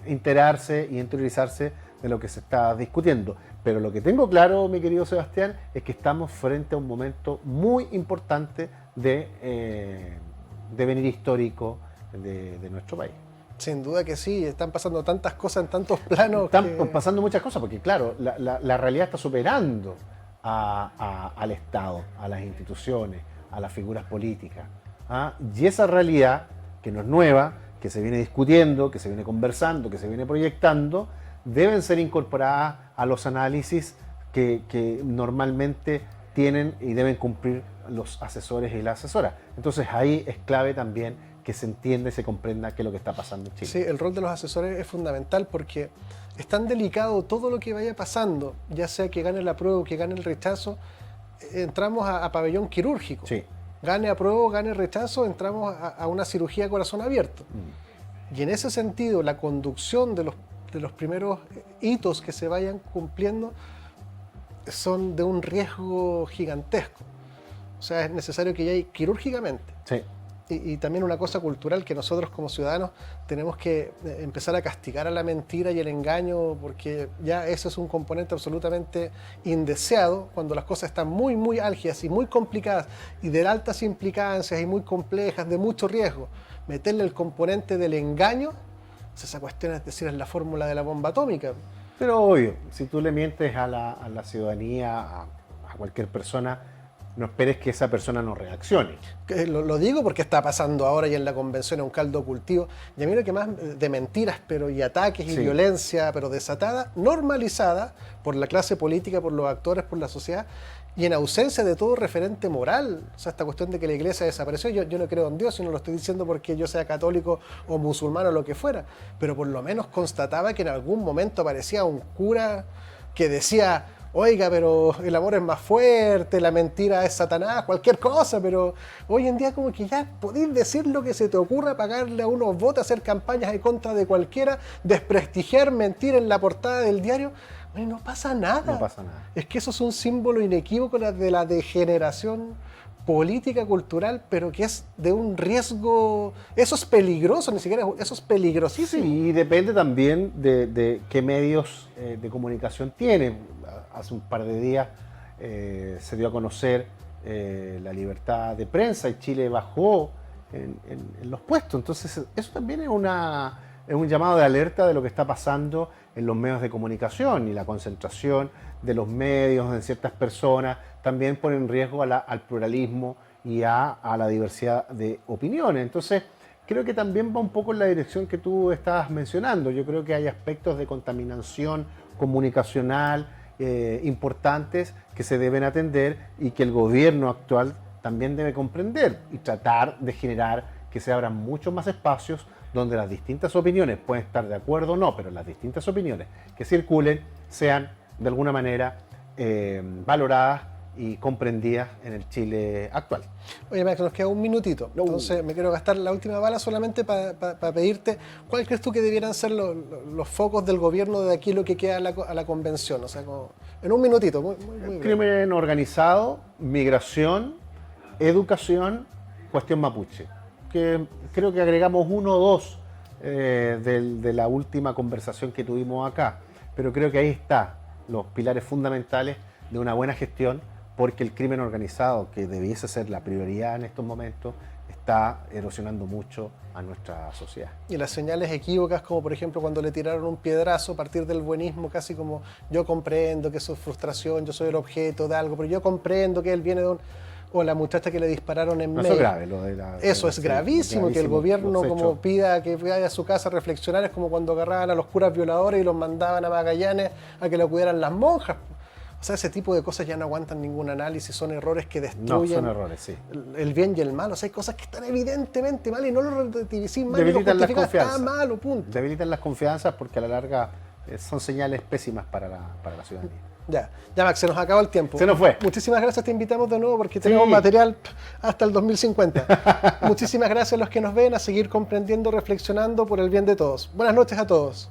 enterarse y interiorizarse de lo que se está discutiendo. Pero lo que tengo claro, mi querido Sebastián, es que estamos frente a un momento muy importante de devenir histórico de nuestro país. Sin duda que sí, están pasando tantas cosas en tantos planos. Están pasando muchas cosas, porque claro, la realidad está superando al Estado, a las instituciones, a las figuras políticas. Y esa realidad, que no es nueva, que se viene discutiendo, que se viene conversando, que se viene proyectando, deben ser incorporadas a los análisis que normalmente tienen y deben cumplir los asesores y las asesoras. Entonces ahí es clave también que se entienda y se comprenda qué es lo que está pasando en Chile. Sí, el rol de los asesores es fundamental, porque es tan delicado todo lo que vaya pasando, ya sea que gane la prueba o que gane el rechazo, entramos a pabellón quirúrgico. Sí. Gane apruebo, gane rechazo, entramos a una cirugía a corazón abierto. Y en ese sentido, la conducción de los primeros hitos que se vayan cumpliendo son de un riesgo gigantesco. O sea, es necesario que ya quirúrgicamente. Sí. Y también una cosa cultural, que nosotros como ciudadanos tenemos que empezar a castigar a la mentira y el engaño, porque ya eso es un componente absolutamente indeseado cuando las cosas están muy, muy álgidas y muy complicadas y de altas implicancias y muy complejas, de mucho riesgo. Meterle el componente del engaño O sea, esa cuestión es decir, es la fórmula de la bomba atómica. Pero obvio, si tú le mientes a la ciudadanía, a cualquier persona, no esperes que esa persona no reaccione. Lo digo porque está pasando ahora y en la convención es un caldo de cultivo. Y a mí lo que más de mentiras, pero y ataques y Sí. violencia, pero desatada, normalizada por la clase política, por los actores, por la sociedad, y en ausencia de todo referente moral. O sea, esta cuestión de que la iglesia desapareció, yo no creo en Dios, y no lo estoy diciendo porque yo sea católico o musulmán o lo que fuera, pero por lo menos constataba que en algún momento aparecía un cura que decía: oiga, pero el amor es más fuerte, la mentira es Satanás, cualquier cosa, pero hoy en día como que ya podéis decir lo que se te ocurra, pagarle a unos votos, hacer campañas en contra de cualquiera, desprestigiar, mentir en la portada del diario, y no pasa nada. No pasa nada. Es que eso es un símbolo inequívoco de la degeneración política, cultural, pero que es de un riesgo, eso es peligroso, ni siquiera, eso es peligrosísimo. Sí, y depende también de qué medios de comunicación tiene. Hace un par de días se dio a conocer la libertad de prensa y Chile bajó en los puestos. Entonces eso también es un llamado de alerta de lo que está pasando en los medios de comunicación, y la concentración de los medios en ciertas personas también pone en riesgo al pluralismo y a la diversidad de opiniones. Entonces, creo que también va un poco en la dirección que tú estabas mencionando. Yo creo que hay aspectos de contaminación comunicacional importantes que se deben atender y que el gobierno actual también debe comprender y tratar de generar que se abran muchos más espacios donde las distintas opiniones pueden estar de acuerdo o no, pero las distintas opiniones que circulen sean de alguna manera valoradas y comprendidas en el Chile actual. Oye, Max, nos queda un minutito. Entonces me quiero gastar la última bala solamente para pedirte, ¿cuál crees tú que debieran ser los focos del gobierno de aquí lo que queda a la convención? O sea, como, en un minutito, muy breve. Crimen organizado, migración, educación, cuestión mapuche. Que creo que agregamos uno o dos de la última conversación que tuvimos acá, pero creo que ahí están los pilares fundamentales de una buena gestión, porque el crimen organizado, que debiese ser la prioridad en estos momentos, está erosionando mucho a nuestra sociedad. Y las señales equívocas, como por ejemplo cuando le tiraron un piedrazo a partir del buenismo, casi como yo comprendo que eso es frustración, yo soy el objeto de algo, pero yo comprendo que él viene de un... O la muchacha que le dispararon en No, medio. eso es grave. Lo de la, Eso es gravísimo, que el gobierno como pida que vaya a su casa a reflexionar. Es como cuando agarraban a los curas violadores y los mandaban a Magallanes a que lo cuidaran las monjas. O sea, ese tipo de cosas ya no aguantan ningún análisis, son errores que destruyen son errores, sí. el bien y el mal. O sea, hay cosas que están evidentemente mal y no lo relativicís mal, Debilitan y las lo justificás, confianzas. está malo, punto. Debilitan las confianzas porque a la larga son señales pésimas para la ciudadanía. Ya, Max, se nos acabó el tiempo. Se nos fue. Muchísimas gracias, te invitamos de nuevo porque tenemos material hasta el 2050. Muchísimas gracias a los que nos ven, a seguir comprendiendo, reflexionando por el bien de todos. Buenas noches a todos.